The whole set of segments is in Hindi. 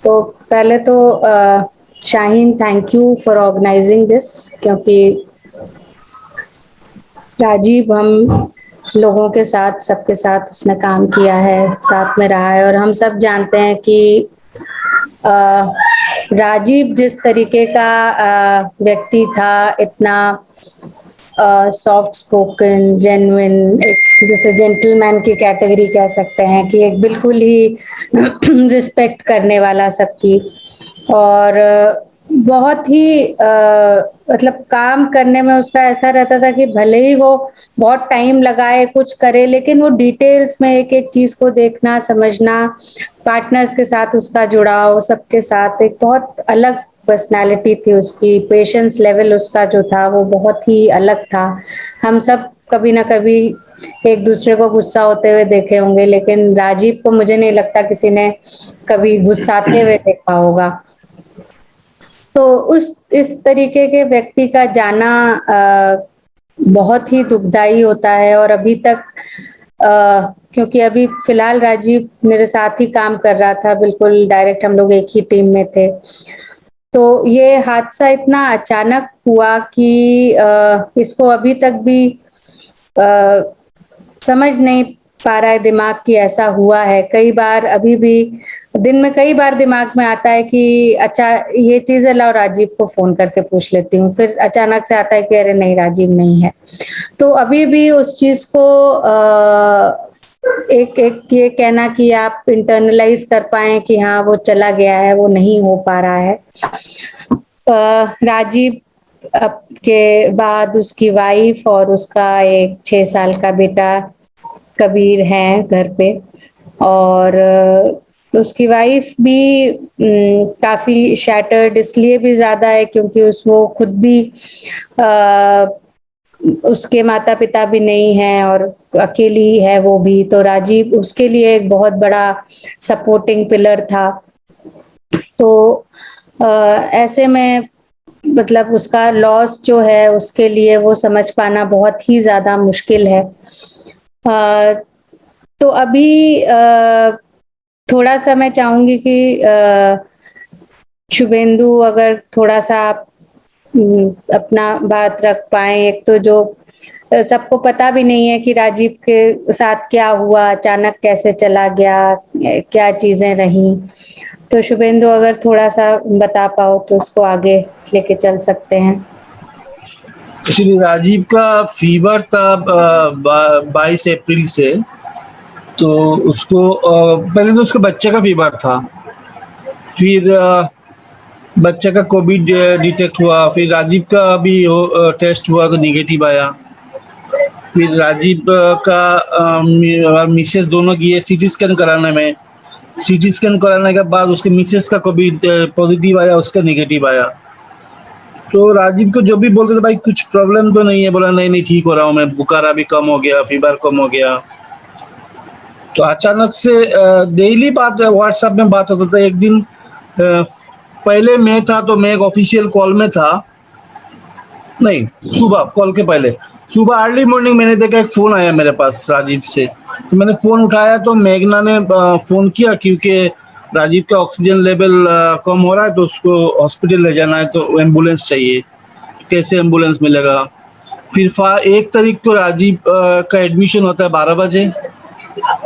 तो पहले तो Shaheen, thank you for organizing this, क्योंकि राजीव हम लोगों के साथ, सबके साथ उसने काम किया है, साथ में रहा है, और हम सब जानते हैं कि अ, राजीव जिस तरीके का व्यक्ति था, इतना सॉफ्ट स्पोकन, जेन्युइन, एक जिसे जेंटलमैन की कैटेगरी कह सकते हैं, कि एक बिल्कुल ही रिस्पेक्ट करने वाला सबकी, और बहुत ही मतलब काम करने में उसका ऐसा रहता था कि भले ही वो बहुत टाइम लगाए कुछ करे, लेकिन वो डिटेल्स में एक एक चीज को देखना, समझना, पार्टनर्स के साथ उसका जुड़ाव, सबके साथ एक बहुत अलग पर्सनालिटी थी उसकी, पेशेंस लेवल उसका जो था वो बहुत ही अलग था। हम सब कभी ना कभी एक दूसरे को गुस्सा होते हुए देखे होंगे, लेकिन राजीव को मुझे नहीं लगता किसी ने कभी गुस्साते हुए देखा होगा। तो उस इस तरीके के व्यक्ति का जाना बहुत ही दुखदाई होता है। और अभी तक क्योंकि अभी फिलहाल राजीव मेरे साथ ही काम कर रहा था, बिल्कुल डायरेक्ट हम लोग एक ही टीम में थे, तो ये हादसा इतना अचानक हुआ कि इसको अभी तक भी समझ नहीं पा रहा है दिमाग कि ऐसा हुआ है। कई बार अभी भी दिन में कई बार दिमाग में आता है कि अच्छा ये चीज है, लाओ राजीव को फोन करके पूछ लेती हूँ, फिर अचानक से आता है कि अरे नहीं, राजीव नहीं है। तो अभी भी उस चीज को एक एक ये कहना कि आप इंटरनलाइज कर पाए कि हाँ वो चला गया है, वो नहीं हो पा रहा है। राजीव के बाद उसकी वाइफ और उसका एक 6 साल का बेटा कबीर है घर पे, और उसकी वाइफ भी काफी शैटर्ड इसलिए भी ज्यादा है क्योंकि उस वो खुद भी आ, उसके माता पिता भी नहीं है और अकेली ही है वो भी, तो राजीव उसके लिए एक बहुत बड़ा सपोर्टिंग पिलर था। तो ऐसे में मतलब उसका लॉस जो है उसके लिए वो समझ पाना बहुत ही ज्यादा मुश्किल है। तो अभी थोड़ा सा मैं चाहूंगी कि शुभेंदु अगर थोड़ा सा आप अपना बात रख पाए। एक तो जो सबको पता भी नहीं है कि राजीव के साथ क्या हुआ, अचानक कैसे चला गया, क्या चीजें रही। तो शुभेंदु अगर थोड़ा सा बता पाओ तो उसको आगे लेके चल सकते हैं। एक्चुअली राजीव का फीवर था 22 अप्रैल से। तो उसको पहले तो उसका बच्चे का फीवर था, फिर बच्चे का कोविड डिटेक्ट हुआ, फिर राजीव का भी टेस्ट हुआ तो निगेटिव आया। फिर राजीव का मिसेस दोनों गए सीटी स्कैन कराने में। सीटी स्कैन कराने के बाद उसके मिसेस का कोविड पॉजिटिव आया, उसका निगेटिव आया। तो राजीव को जो भी बोलते थे भाई कुछ प्रॉब्लम तो नहीं है, बोला नहीं नहीं ठीक हो रहा हूँ मैं, बुखार भी कम हो गया, फीवर कम हो गया। तो अचानक से डेली बात व्हाट्सएप में बात होता था। एक दिन पहले मैं था तो मैं एक ऑफिशियल कॉल में था, नहीं सुबह कॉल के पहले सुबह अर्ली मॉर्निंग मैंने देखा एक फोन आया मेरे पास राजीव से। तो मैंने फोन उठाया तो मेघना ने फोन किया क्योंकि राजीव का ऑक्सीजन लेवल कम हो रहा है तो उसको हॉस्पिटल ले जाना है तो एम्बुलेंस चाहिए। कैसे एम्बुलेंस मिलेगा। फिर 1 तारीख को राजीव का एडमिशन होता है 12 बजे,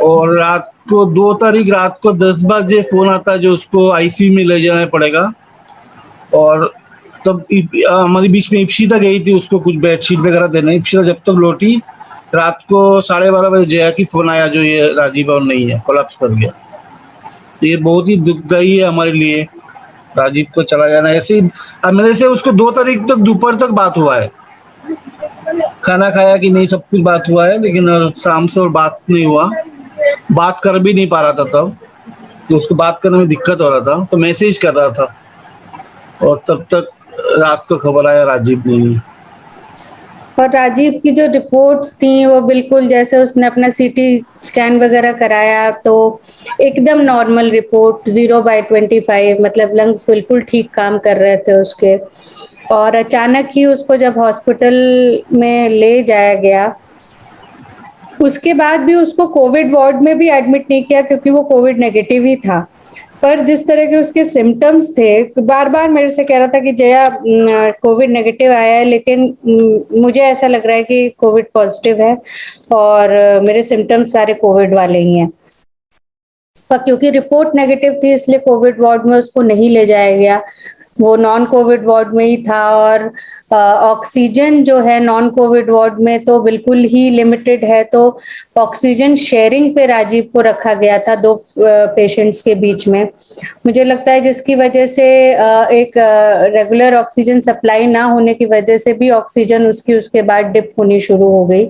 और रात को 2 तारीख रात को 10 बजे फोन आता है जो उसको आईसीयू में ले जाना पड़ेगा। और तब हमारी बीच में इप्सिता गई थी उसको कुछ बेडशीट वगैरह देने। इप्सिता जब तक लौटी रात को 12:30 बजे जया की फोन आया जो ये राजीव और नहीं है, कोलैप्स कर गया। तो ये बहुत ही दुखदाई है हमारे लिए, राजीव को चला जाना। ऐसे ही मेरे से उसको 2 तारीख तक दोपहर तक बात हुआ है, खाना खाया कि नहीं सब कुछ बात हुआ है, लेकिन शाम से और बात नहीं हुआ। बात कर भी नहीं पा रहा था तब, तो उसको बात करने में दिक्कत हो रहा था तो मैसेज कर रहा था। और तब तक रात को खबर आया राजीव नहीं है। और राजीव की जो रिपोर्ट्स थी वो बिल्कुल जैसे उसने अपना सीटी स्कैन वगैरह कराया तो एकदम नॉर्मल रिपोर्ट, 0/25, मतलब लंग्स बिल्कुल ठीक काम कर रहे थे उसके। और अचानक ही उसको जब हॉस्पिटल में ले जाया गया, उसके बाद भी उसको कोविड वार्ड में भी एडमिट नहीं किया क्योंकि वो कोविड नेगेटिव ही था। पर जिस तरह के उसके सिम्टम्स थे, बार बार मेरे से कह रहा था कि जया कोविड नेगेटिव आया है, लेकिन मुझे ऐसा लग रहा है कि कोविड पॉजिटिव है और मेरे सिम्टम्स सारे कोविड वाले ही हैं। पर क्योंकि रिपोर्ट नेगेटिव थी इसलिए कोविड वार्ड में उसको नहीं ले जाया गया, वो नॉन कोविड वार्ड में ही था। और ऑक्सीजन जो है नॉन कोविड वार्ड में तो बिल्कुल ही लिमिटेड है, तो ऑक्सीजन शेयरिंग पे राजीव को रखा गया था दो पेशेंट्स के बीच में। मुझे लगता है जिसकी वजह से एक रेगुलर ऑक्सीजन सप्लाई ना होने की वजह से भी ऑक्सीजन उसकी उसके बाद डिप होनी शुरू हो गई।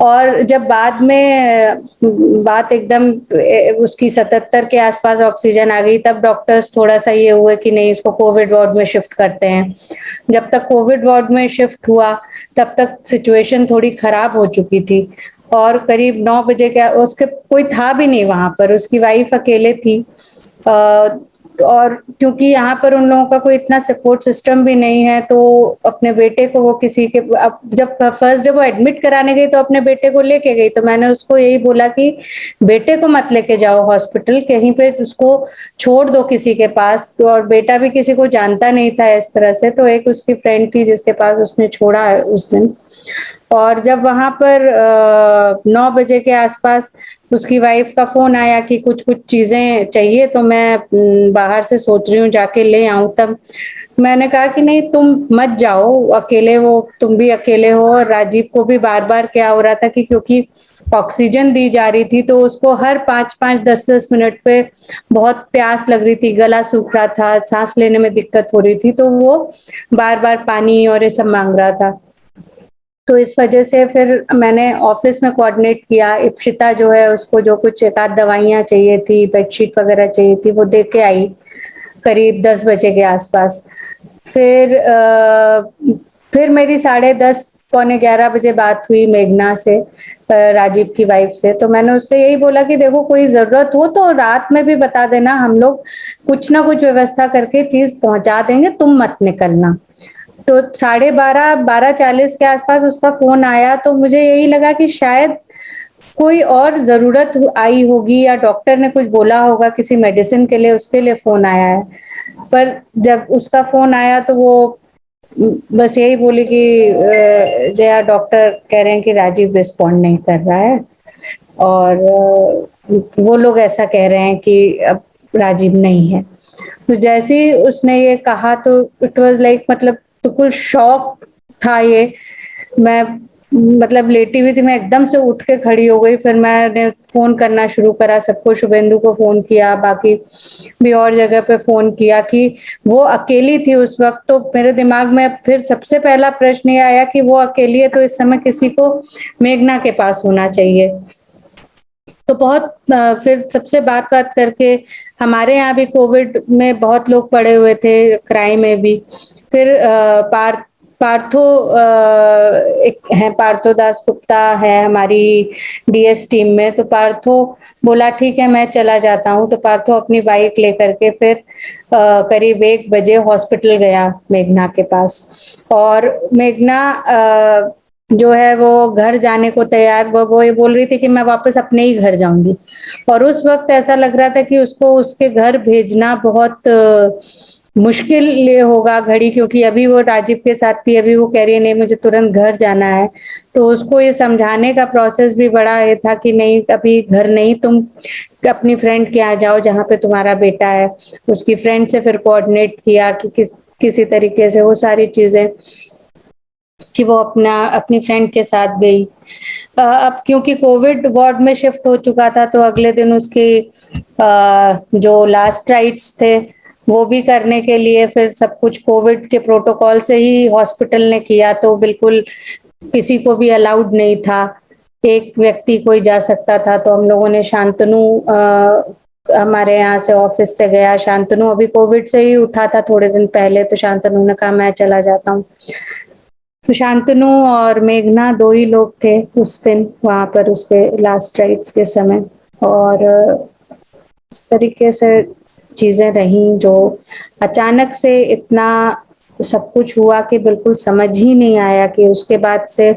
और जब बाद में बात एकदम उसकी 77 के आसपास ऑक्सीजन आ गई, तब डॉक्टर्स थोड़ा सा ये हुए कि नहीं, इसको कोविड वार्ड में शिफ्ट करते हैं। जब तक कोविड वार्ड में शिफ्ट हुआ तब तक सिचुएशन थोड़ी खराब हो चुकी थी और करीब 9 बजे के उसके कोई था भी नहीं वहां पर, उसकी वाइफ अकेले थी। और क्योंकि यहाँ पर उन लोगों का कोई इतना सपोर्ट सिस्टम भी नहीं है, तो अपने बेटे को वो किसी के, अब जब फर्स्ट डे वो एडमिट कराने गई तो अपने बेटे को लेके गई, तो मैंने उसको यही बोला कि बेटे को मत लेके जाओ हॉस्पिटल, कहीं पे उसको छोड़ दो किसी के पास। और बेटा भी किसी को जानता नहीं था इस तरह से, तो एक उसकी फ्रेंड थी जिसके पास उसने छोड़ा है उस दिन। और जब वहां पर 9 बजे के आसपास उसकी वाइफ का फोन आया कि कुछ कुछ चीजें चाहिए, तो मैं बाहर से सोच रही हूँ जाके ले आऊं, तब मैंने कहा कि नहीं तुम मत जाओ अकेले, वो तुम भी अकेले हो। और राजीव को भी बार बार क्या हो रहा था कि क्योंकि ऑक्सीजन दी जा रही थी तो उसको हर 5-5 10-10 मिनट पे बहुत प्यास लग रही थी, गला सूख रहा था, सांस लेने में दिक्कत हो रही थी, तो वो बार बार पानी और ये सब मांग रहा था। तो इस वजह से फिर मैंने ऑफिस में कोऑर्डिनेट किया, इप्शिता जो है उसको जो कुछ एक आध दवाइयाँ चाहिए थी, बेडशीट वगैरह चाहिए थी, वो दे के आई करीब 10 बजे के आसपास। फिर फिर मेरी 10:30 पौने 11 बजे बात हुई मेघना से, राजीव की वाइफ से। तो मैंने उससे यही बोला कि देखो कोई जरूरत हो तो रात में भी बता देना, हम लोग कुछ ना कुछ व्यवस्था करके चीज पहुंचा देंगे, तुम मत निकलना। तो 12:30 12:40 के आसपास उसका फोन आया, तो मुझे यही लगा कि शायद कोई और जरूरत आई होगी या डॉक्टर ने कुछ बोला होगा किसी मेडिसिन के लिए, उसके लिए फोन आया है। पर जब उसका फोन आया तो वो बस यही बोली कि जया डॉक्टर कह रहे हैं कि राजीव रिस्पॉन्ड नहीं कर रहा है, और वो लोग ऐसा कह रहे हैं कि अब राजीव नहीं है। तो जैसे ही उसने ये कहा तो इट वाज लाइक, मतलब बिल्कुल शॉक था ये। मैं मतलब लेटी हुई थी, मैं एकदम से उठ के खड़ी हो गई, फिर मैंने फोन करना शुरू करा सबको, शुभेंदु को फोन किया, बाकी भी और जगह पे फोन किया कि वो अकेली थी उस वक्त। तो मेरे दिमाग में फिर सबसे पहला प्रश्न ये आया कि वो अकेली है तो इस समय किसी को मेघना के पास होना चाहिए। तो बहुत फिर सबसे बात बात करके, हमारे यहाँ भी कोविड में बहुत लोग पड़े हुए थे, क्राइम में भी। फिर पार्थो एक है, पार्थो दास गुप्ता है हमारी डीएस टीम में, तो पार्थो बोला ठीक है मैं चला जाता हूँ। तो पार्थो अपनी बाइक लेकर के फिर करीब 1 बजे हॉस्पिटल गया मेघना के पास। और मेघना जो है वो घर जाने को तैयार, वो ये बोल रही थी कि मैं वापस अपने ही घर जाऊंगी। और उस वक्त ऐसा लग रहा था कि उसको उसके घर भेजना बहुत मुश्किल ये होगा घड़ी, क्योंकि अभी वो राजीव के साथ थी, अभी वो कह रही है नहीं मुझे तुरंत घर जाना है। तो उसको ये समझाने का प्रोसेस भी बड़ा ये था कि नहीं अभी घर नहीं, तुम अपनी फ्रेंड के यहाँ जाओ जहाँ पे तुम्हारा बेटा है। उसकी फ्रेंड से फिर कोऑर्डिनेट किया कि किसी तरीके से वो सारी चीजें, कि वो अपनी फ्रेंड के साथ गई। अब क्योंकि कोविड वार्ड में शिफ्ट हो चुका था तो अगले दिन उसके जो लास्ट राइट्स थे वो भी करने के लिए फिर सब कुछ कोविड के प्रोटोकॉल से ही हॉस्पिटल ने किया, तो बिल्कुल किसी को भी अलाउड नहीं था, एक व्यक्ति कोई जा सकता था। तो हम लोगों ने शांतनु हमारे यहाँ से ऑफिस से गया, शांतनु अभी कोविड से ही उठा था थोड़े दिन पहले, तो शांतनु ने कहा मैं चला जाता हूँ। तो शांतनु और मेघना दो ही लोग थे उस दिन वहां पर उसके लास्ट राइट्स के समय। और इस तरीके से चीजें रही, जो अचानक से इतना सब कुछ हुआ कि बिल्कुल समझ ही नहीं आया। कि उसके बाद से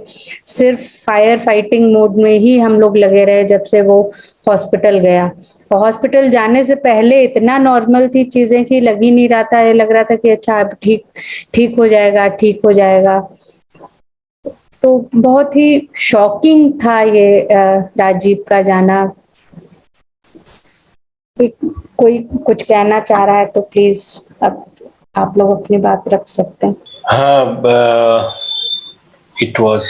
सिर्फ फायर फाइटिंग मोड में ही हम लोग लगे रहे जब से वो हॉस्पिटल गया। हॉस्पिटल जाने से पहले इतना नॉर्मल थी चीजें कि लग ही नहीं रहा था, ये लग रहा था कि अच्छा अब ठीक ठीक हो जाएगा, ठीक हो जाएगा। तो बहुत ही शॉकिंग था ये राजीव का जाना। कोई कुछ कहना चाह रहा है तो प्लीज अब आप लोग अपनी बात रख सकते हैं। हाँ, इट वाज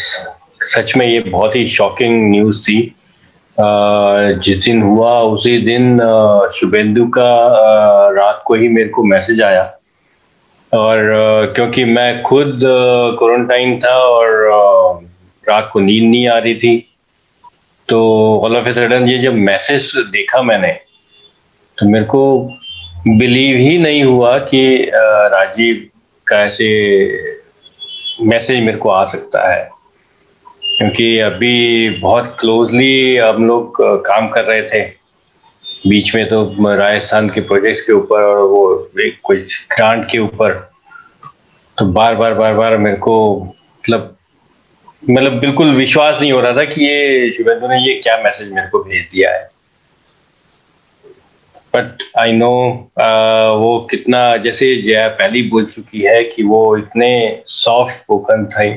सच में ये बहुत ही शॉकिंग न्यूज़ थी। जिस दिन हुआ उसी दिन शुभेंदु का रात को ही मेरे को मैसेज आया, और क्योंकि मैं खुद क्वारंटाइन था और रात को नींद नहीं आ रही थी, तो ऑल ऑफ ए सडन ये जब मैसेज देखा मैंने, तो मेरे को बिलीव ही नहीं हुआ कि राजीव का ऐसे मैसेज मेरे को आ सकता है। क्योंकि अभी बहुत क्लोजली हम लोग काम कर रहे थे, बीच में तो राजस्थान के प्रोजेक्ट्स के ऊपर और वो एक कुछ ग्रांट के ऊपर, तो बार बार मेरे को मतलब बिल्कुल विश्वास नहीं हो रहा था कि ये शुभेंदु ने ये क्या मैसेज मेरे को भेज दिया है। बट आई नो वो कितना, जैसे जया पहले बोल चुकी है कि वो इतने सॉफ्ट स्पोकन थे,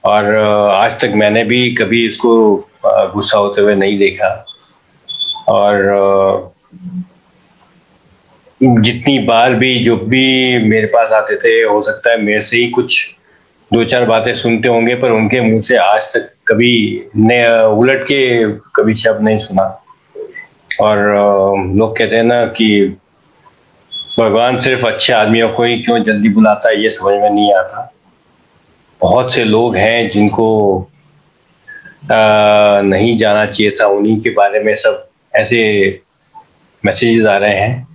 और आज तक मैंने भी कभी इसको गुस्सा होते हुए नहीं देखा। और जितनी बार भी जो भी मेरे पास आते थे, हो सकता है मेरे से ही कुछ दो चार बातें सुनते होंगे, पर उनके मुंह से आज तक कभी उलट के कभी शब्द नहीं सुना। और लोग कहते हैं ना कि भगवान सिर्फ अच्छे आदमियों को ही क्यों जल्दी बुलाता है, ये समझ में नहीं आता। बहुत से लोग हैं जिनको नहीं जाना चाहिए था, उन्हीं के बारे में सब ऐसे मैसेजेस आ रहे हैं।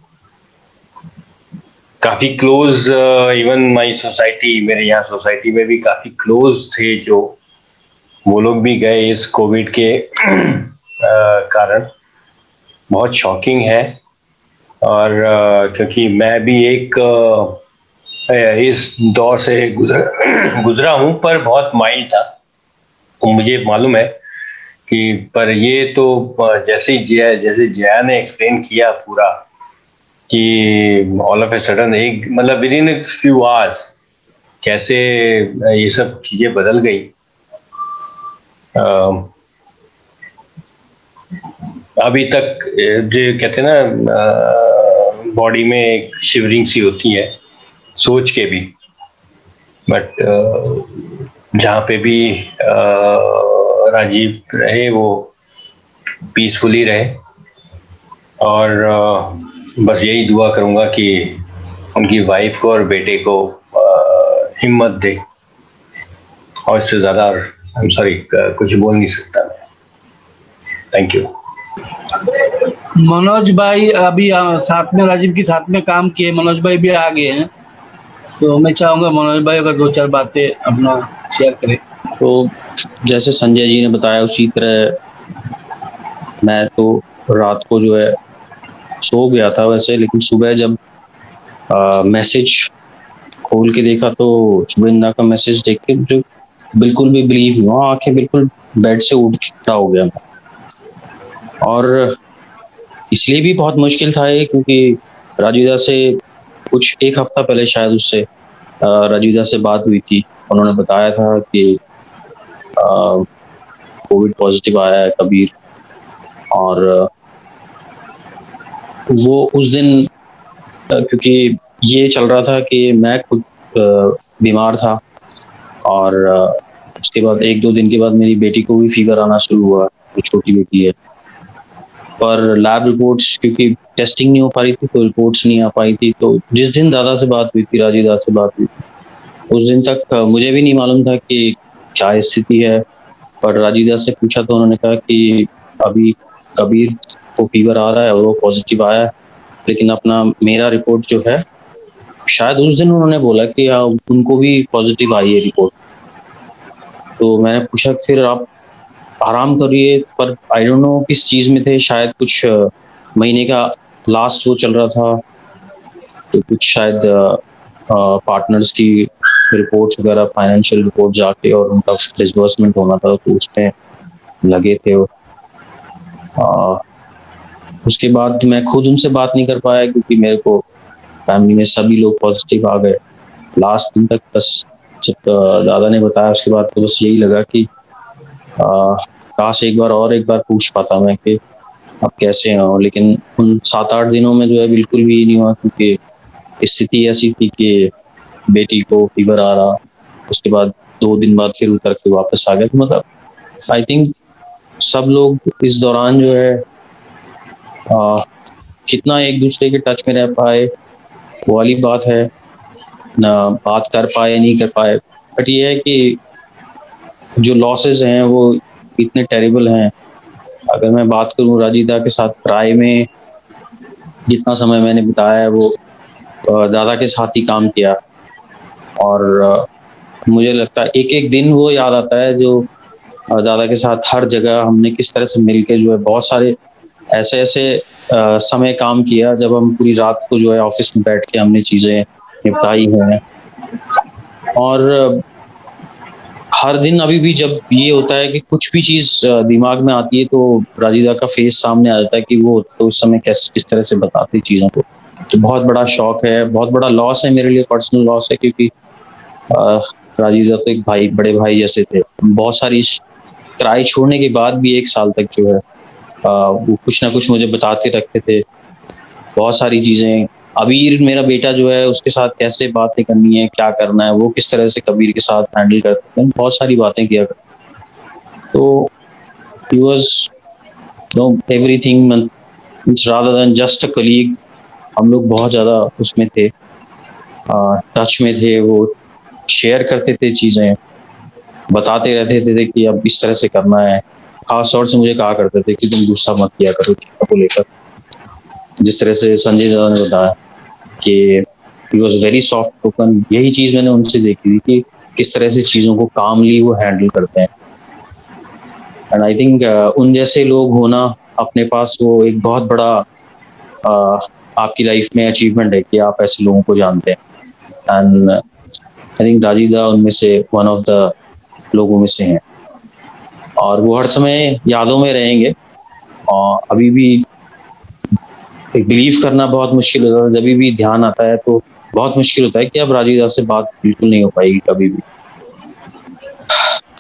काफी क्लोज, इवन माय सोसाइटी, मेरे यहाँ सोसाइटी में भी काफी क्लोज थे जो, वो लोग भी गए इस कोविड के कारण। बहुत शॉकिंग है। और क्योंकि मैं भी एक इस दौर से गुजरा हूँ, पर बहुत माइल्ड था, तो मुझे मालूम है कि, पर ये तो जैसे जया ने एक्सप्लेन किया पूरा कि ऑल ऑफ ए सडन एक मतलब विद इन फ्यू आवर्स कैसे ये सब चीजें बदल गई। अभी तक जो कहते हैं ना, बॉडी में एक शिवरिंग सी होती है सोच के भी। बट जहाँ पे भी राजीव रहे वो पीसफुली रहे, और बस यही दुआ करूँगा कि उनकी वाइफ को और बेटे को हिम्मत दे, और इससे ज़्यादा आई एम सॉरी कुछ बोल नहीं सकता मैं। Thank you. मनोज भाई अभी साथ में राजीव के साथ में काम किए, मनोज भाई भी आ गए हैं, तो मैं चाहूंगा मनोज भाई अगर दो चार बातें अपना शेयर करें। तो जैसे संजय जी ने बताया उसी तरह मैं तो रात को जो है सो गया था वैसे, लेकिन सुबह जब मैसेज खोल के देखा तो शुभेंदा का मैसेज देख के जो बिल्कुल भी बिलीव नहीं हुआ, आंखें बिल्कुल बेड से उठ खड़ा हो गया। और इसलिए भी बहुत मुश्किल था ये क्योंकि राजीदा से कुछ एक हफ्ता पहले शायद उससे राजीदा से बात हुई थी। उन्होंने बताया था कि कोविड पॉजिटिव आया है कबीर, और वो उस दिन क्योंकि ये चल रहा था कि मैं खुद बीमार था, और उसके बाद एक दो दिन के बाद मेरी बेटी को भी फीवर आना शुरू हुआ, जो छोटी बेटी है। पर लैब रिपोर्ट्स क्योंकि टेस्टिंग नहीं हो पा रही थी तो रिपोर्ट्स नहीं आ पाई थी। तो जिस दिन दादा से बात हुई थी, राजीदा से बात हुई थी, उस दिन तक मुझे भी नहीं मालूम था कि क्या स्थिति है। पर राजीदा से पूछा तो उन्होंने कहा कि अभी कबीर को फीवर आ रहा है और वो पॉजिटिव आया है, लेकिन अपना मेरा रिपोर्ट जो है, शायद उस दिन उन्होंने बोला कि उनको भी पॉजिटिव आई है रिपोर्ट। तो मैंने पूछा फिर आप आराम करिए, पर आई डोंट नो किस चीज में थे, शायद कुछ महीने का लास्ट वो चल रहा था, तो कुछ शायद पार्टनर्स की रिपोर्ट्स वगैरह, फाइनेंशियल रिपोर्ट जाके और उनका डिसबर्समेंट होना था, तो उसमें लगे थे वो। उसके बाद मैं खुद उनसे बात नहीं कर पाया क्योंकि मेरे को फैमिली में सभी लोग पॉजिटिव आ गए लास्ट दिन तक। बस जब दादा ने बताया उसके बाद तो बस यही लगा कि काश एक बार पूछ पाता मैं कि आप कैसे हो, लेकिन उन 7-8 दिनों में जो है बिल्कुल भी नहीं हुआ क्योंकि स्थिति ऐसी थी कि बेटी को फीवर आ रहा, उसके बाद 2 दिन बाद फिर उतर के वापस आ गया। तो मतलब आई थिंक सब लोग इस दौरान जो है आ, कितना एक दूसरे के टच में रह पाए वो वाली बात है ना, बात कर पाए नहीं कर पाए। बट ये है कि जो लॉसेस हैं वो इतने टेरिबल हैं। अगर मैं बात करूं राजीदा के साथ ट्राई में जितना समय मैंने बिताया है वो दादा के साथ ही काम किया, और मुझे लगता है एक एक दिन वो याद आता है जो दादा के साथ हर जगह हमने किस तरह से मिलके जो है बहुत सारे ऐसे ऐसे समय काम किया जब हम पूरी रात को जो है ऑफिस में बैठ के हमने चीजें निपटाई हैं। और हर दिन अभी भी जब ये होता है कि कुछ भी चीज दिमाग में आती है तो राजीदा का फेस सामने आ जाता है कि वो तो उस समय किस तरह से बताती चीजों को। तो बहुत बड़ा शौक है, बहुत बड़ा लॉस है मेरे लिए, पर्सनल लॉस है क्योंकि अ, राजीदा तो एक भाई, बड़े भाई जैसे थे। बहुत सारी ट्राई छोड़ने के बाद भी 1 साल तक जो है वो कुछ ना कुछ मुझे बताते रखते थे बहुत सारी चीजें। अबीर मेरा बेटा जो है उसके साथ कैसे बातें करनी है, क्या करना है, वो किस तरह से कबीर के साथ हैंडल करते हैं, बहुत सारी बातें किया करते। तो he was know everything rather than just a colleague. हम लोग बहुत ज्यादा उसमें थे, टच में थे। वो शेयर करते थे चीजें, बताते रहते थे कि अब इस तरह से करना है। खास तौर से मुझे कहा करते थे कि तुम गुस्सा मत किया करो चीजों को लेकर। जिस तरह से संजय दादा ने बताया कि he was very soft spoken, यही चीज मैंने उनसे देखी थी कि किस तरह से चीजों को कामली वो हैंडल करते हैं। एंड आई थिंक उन जैसे लोग होना अपने पास वो एक बहुत बड़ा आपकी लाइफ में अचीवमेंट है कि आप ऐसे लोगों को जानते हैं। एंड आई थिंक राजीदा उनमें से वन ऑफ द लोगों में से हैं, और वो हर समय यादों में रहेंगे। और अभी भी बिलीव करना बहुत मुश्किल होता है, जब भी ध्यान आता है तो बहुत मुश्किल होता है कि अब राजीदा से बात बिल्कुल नहीं हो पाएगी कभी भी।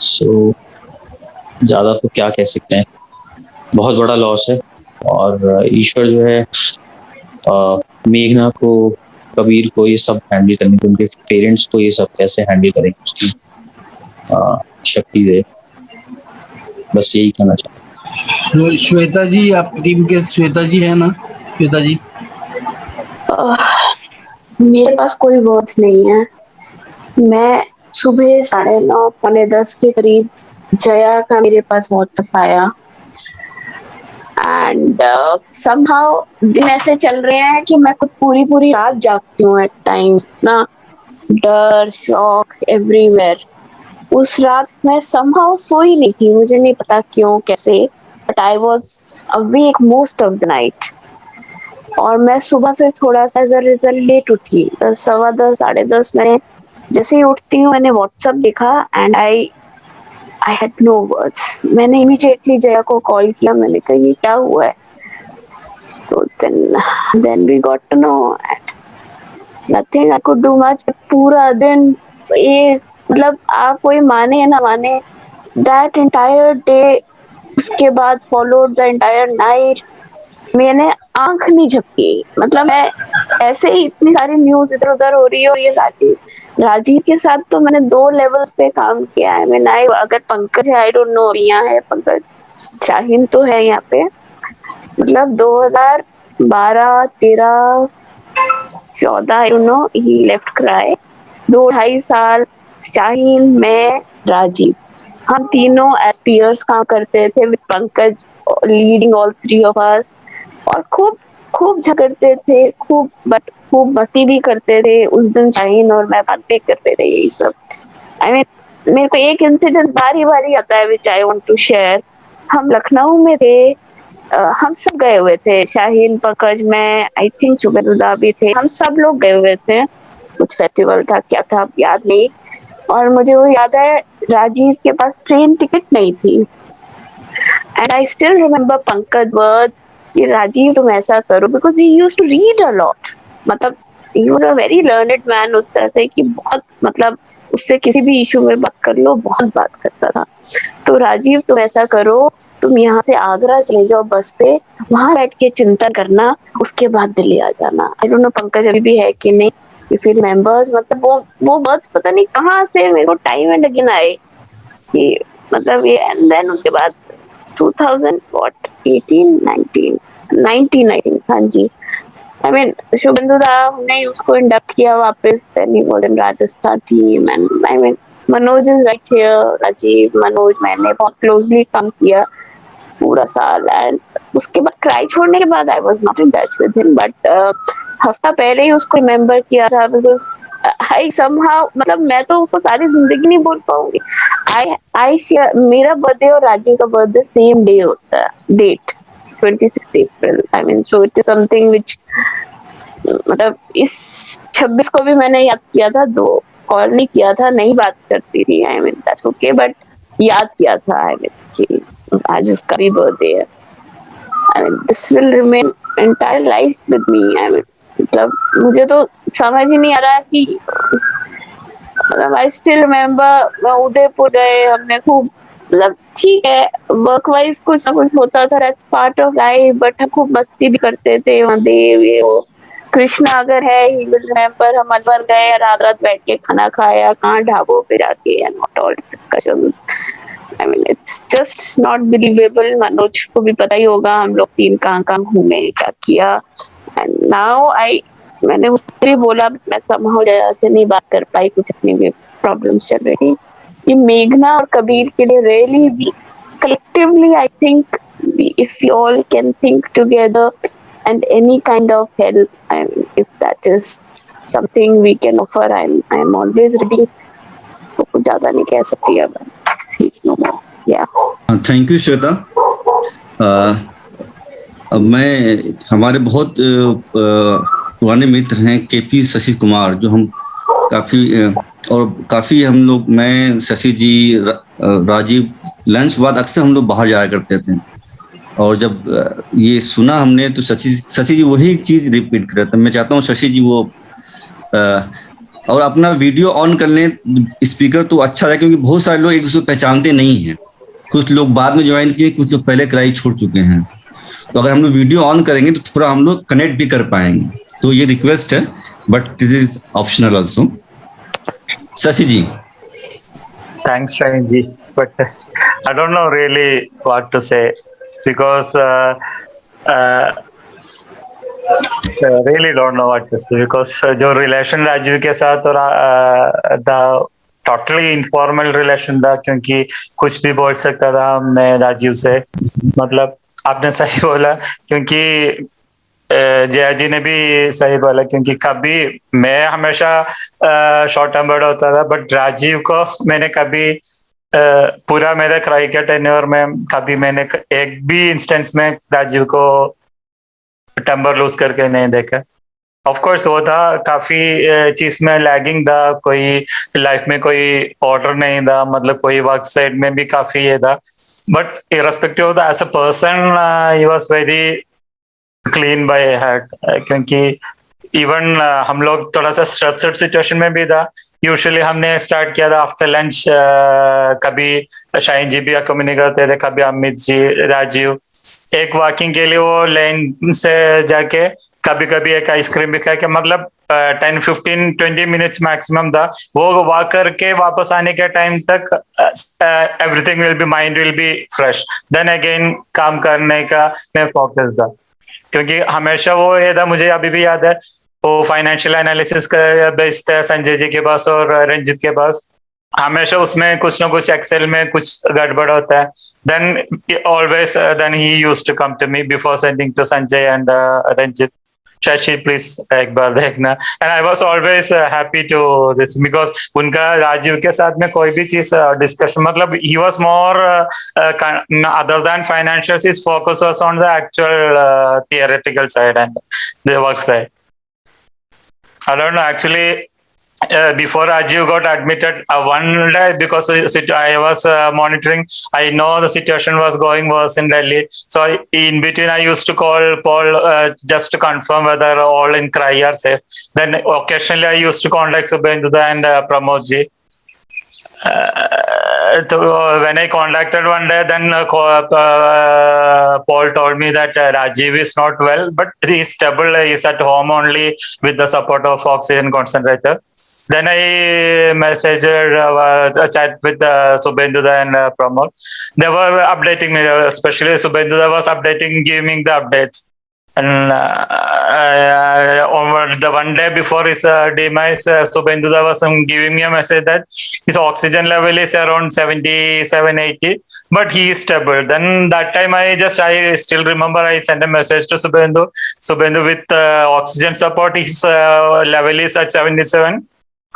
सो ज्यादा तो क्या कह सकते हैं, बहुत बड़ा लॉस है। और ईश्वर जो है मेघना को, कबीर को ये सब हैंडल करने को, उनके पेरेंट्स को ये सब कैसे हैंडल करेंगे उसकी शक्ति दे। बस यही कहना चाहता श्वेता जी, आप टीम के श्वेता जी है ना? श्वेता जी, मेरे पास कोई वर्ड्स नहीं है। मैं सुबह 9:30 9:45 के करीब जया का मेरे पास व्हाट्सएप आया, एंड समहाउ दिन ऐसे चल रहे हैं कि मैं खुद पूरी पूरी रात जागती हूँ एट टाइम्स ना, डर शॉक एवरीवेयर। उस रात मैं समहाउ सोई नहीं थी, मुझे नहीं पता क्यों कैसे, but I was awake most of the night. और मैं सुबह फिर थोड़ा सा एज अ रिजल्ट लेट उठी, 10, 10:15 10:30 मैंने जैसे ही उठती हूँ मैंने व्हाट्सएप देखा and I had no words. मैंने इमीडिएटली जया को कॉल किया, मैंने कहा ये क्या हुआ है। तो then we got to know nothing I could do much. पूरा दिन ये मतलब आप कोई माने या ना माने, दैट एंटायर डे, उसके बाद फॉलोड द एंटायर नाइट, मैंने आंख नहीं झपकी। मतलब मैं ऐसे ही, इतनी सारी न्यूज इधर उधर हो रही है, और ये राजीव राजीव के साथ तो मैंने 2 लेवल्स पे काम किया है। मैं ना, अगर पंकज है, आई डोंट नो यहाँ है पंकज, शाहीन तो है यहाँ पे। मतलब 2012 13 14 I don't know, he left cry. 2 2.5 साल शाहीन, मैं, राजीव, हम तीनों एज पीयर्स काम करते थे with Pankaj leading all 3 of us. और खूब खूब झगड़ते थे, खूब, बट खूब मस्ती भी करते थे। उस दिन शाहीन और मैं बात भी करते थे यही सब। आई मीन मेरे को एक इंसिडेंट बारी बारी आता है विच आई वांट टू शेयर। हम लखनऊ में थे, हम सब गए हुए थे, शाहीन पंकज मैं, आई थिंक जुबेरुदा भी थे, हम सब लोग गए हुए थे। कुछ फेस्टिवल था क्या था याद नहीं। और मुझे वो याद है राजीव के पास ट्रेन टिकट नहीं थी, and I still remember Pankaj words कि राजीव तुम ऐसा करो, because he used to read a lot, मतलब he was a very learned man उस तरह से कि बहुत, मतलब उससे किसी भी इशू में बात कर लो, बहुत बात करता था। तो राजीव तुम ऐसा करो, तुम यहाँ से आगरा चले जाओ बस पे, वहां बैठ के चिंतन करना, उसके बाद दिल्ली आ जाना। आई डोंट नो पंकज अभी भी है कि नहीं, इफ यू रिमेम्बर्स, मतलब वो वर्ड्स पता नहीं कहाँ से मेरे को टाइम एंड अगेन आए कि मतलब ये, एंड देन उसके बाद 2000 व्हाट 18 19 19 आई थिंक, हाँ जी, आई मीन शुभेंदु दा ने उसको इंडक्ट किया वापस, then he was in Rajasthan team, and I mean Manoj is right here, Rajiv Manoj मैंने बहुत क्लोजली काम किया पूरा साल, एंड उसके बाद क्राई छोड़ने के बाद I was not in touch with him, but हफ्ता पहले ही उसको रिमेम्बर किया था, बिकॉज आई समहाउ, मतलब मैं तो उसको सारी जिंदगी नहीं बोल पाऊंगी। आई शेयर, मेरा बर्थडे और राजीव का बर्थडे सेम डे होता है, date 26 April, I mean so it is something which, मतलब इस 26 को भी मैंने याद किया था, दो कॉल नहीं किया था, नहीं बात करती थी, I mean that's okay, but याद किया था, आई मीन कि आज उसका भी बर्थडे है, I mean this will remain entire life with me, I mean मतलब मुझे तो समझ ही नहीं आ रहा कि, मतलब आई स्टिल रिमेम्बर उदयपुर गए हमने खूब, मतलब ठीक है वर्क वाइज कुछ ना कुछ होता था, that's part of life, but हम खूब मस्ती भी करते थे वहाँ, देव ये वो, कृष्णा अगर है ही विल रिमेम्बर, हम अलवर गए, रात रात बैठ के खाना खाया, कहाँ ढाबों पे जाके, and not all discussions, I mean it's just not believable. Manoj को भी पता ही होगा हम लोग तीन कहाँ कहाँ घूमे, क्या किया, एंड नाउ आई, मैंने उससे भी बोला, मैं समहाउ जया से नहीं बात कर पाई, कुछ अपनी भी प्रॉब्लम्स चल रही थी, कि मेघना और कबीर के लिए really we collectively I think if we all can think together and any kind of help, I mean, if that is something we can offer, I'm always ready, तो कुछ ज्यादा नहीं कह सकती अब, please no more, yeah. Thank you Shweta. अब मैं, हमारे बहुत पुराने मित्र हैं केपी शशि कुमार, जो हम काफ़ी हम लोग, मैं, शशि जी, राजीव, लंच बाद अक्सर हम लोग बाहर जाया करते थे, और जब ये सुना हमने तो शशि जी वही चीज़ रिपीट कर रहे थे। मैं चाहता हूँ शशि जी वो और अपना वीडियो ऑन कर लें, स्पीकर तो अच्छा है, क्योंकि बहुत सारे लोग एक दूसरे को पहचानते नहीं हैं, कुछ लोग बाद में ज्वाइन किए, कुछ लोग पहले क्राई छोड़ चुके हैं, तो अगर हम लोग वीडियो ऑन करेंगे तो थोड़ा हम लोग कनेक्ट भी कर पाएंगे, तो ये रिक्वेस्ट है, but it is optional also. Shashi ji. Thanks, Shaheen ji. But I don't know really what to say, because really don't know what to say, because जो रिलेशन राजीव के साथ और टोटली इनफॉर्मल रिलेशन था, क्योंकि कुछ भी बोल सकता था मैं राजीव से, मतलब आपने सही बोला, क्योंकि जया जी ने भी सही बोला, क्योंकि कभी मैं हमेशा शॉर्ट टर्म बर्ड होता था, बट राजीव को मैंने कभी पूरा मेरे क्राई के टेन्योर में कभी मैंने एक भी इंस्टेंस में राजीव को टेम्पर लूज करके नहीं देखा। ऑफ कोर्स वो था काफी चीज में लैगिंग था, कोई लाइफ में कोई ऑर्डर नहीं था, मतलब कोई वर्क साइड में भी काफी ये था, but irrespective of the age a person he was very clean by heart, क्योंकि इवन हम लोग थोड़ा सा स्ट्रेसड सिचुएशन में भी था, यूजुअली हमने स्टार्ट किया था आफ्टर लंच, कभी शाहीन जी भी अकोम्पनी करते थे, कभी अमित जी, राजीव, एक वॉकिंग के लिए वो लेन से जाके कभी कभी एक आइसक्रीम भी खा के, मतलब 10-15-20 मिनट्स मैक्सिमम था, वो वॉक करके वापस आने के टाइम तक everything will be, mind will be fresh, then again काम करने का मैं फोकस था, क्योंकि हमेशा वो ये था, मुझे अभी भी याद है, वो फाइनेंशियल एनालिसिस का बेस्ड है संजय जी के पास और रंजित के पास, हमेशा उसमें कुछ ना कुछ एक्सेल में कुछ गड़बड़ होता है, then he used to come to me before sending to Sanjay and Ranjit, Shashi please एक बार देखना, and I was always happy to this, because उनका राजीव के साथ में कोई भी चीज डिस्कशन, मतलब he was more other than financials, his focus was on the actual theoretical side and the work side. I don't know, actually before Rajiv got admitted, one day because I was monitoring, I know the situation was going worse in Delhi. So in between, I used to call Paul just to confirm whether all in CRY are safe. Then occasionally, I used to contact Subhendu and Pramodji. When I contacted one day, then Paul told me that Rajiv is not well, but he's stable. He's at home only with the support of oxygen concentrator. Then I messaged a chat with Subhendu and Pramod. They were updating me, especially Subhendu was updating, giving me the updates. And over the one day before his demise, Subhendu was giving me a message that his oxygen level is around 77, 80, but he is stable. Then that time I still remember I sent a message to Subhendu. Subhendu with oxygen support, his level is at 77.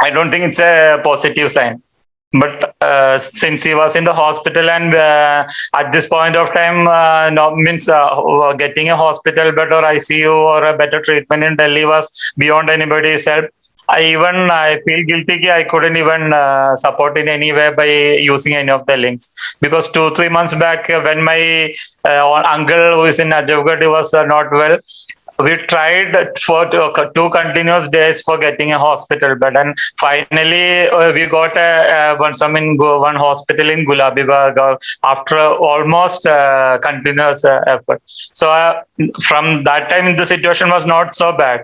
I don't think it's a positive sign. But since he was in the hospital and at this point of time, getting a hospital bed or ICU or a better treatment in Delhi was beyond anybody's help. I feel guilty. I couldn't even support in any way by using any of the links, because 2-3 months back when my uncle who is in Ajavgarh was not well, we tried for 2 continuous days for getting a hospital bed, and finally we got one hospital in Gulabi Bagh after almost continuous effort. So from that time the situation was not so bad.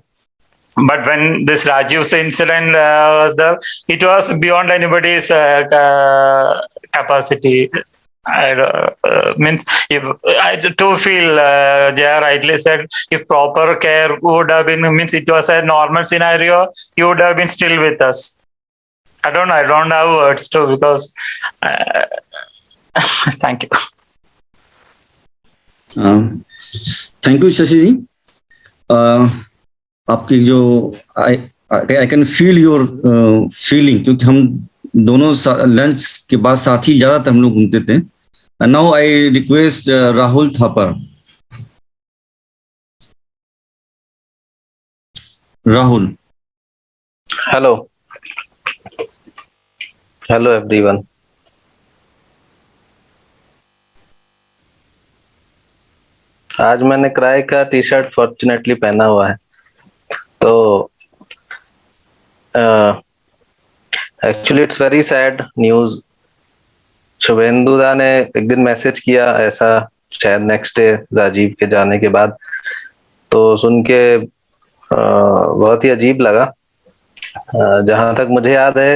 But when this Rajiv's incident was there, it was beyond anybody's capacity. I too feel Jaya rightly said, if proper care would have been, it was a normal scenario, you would have been still with us. I don't have words to, because thank you. Thank you Shashi ji. आपकी जो I can feel your feeling, क्योंकि हम दोनों लंच के बाद साथ ही ज्यादातर हम लोग घूमते थे. And now I request Rahul Thapar. Rahul. Hello everyone. आज मैंने क्राई का टी शर्ट फॉर्चुनेटली पहना हुआ है. तो actually it's very sad news. Shubhendu da ने एक दिन मैसेज किया ऐसा, शायद नेक्स्ट डे राजीव के जाने के बाद. तो सुन के बहुत ही अजीब लगा. जहां तक मुझे याद है,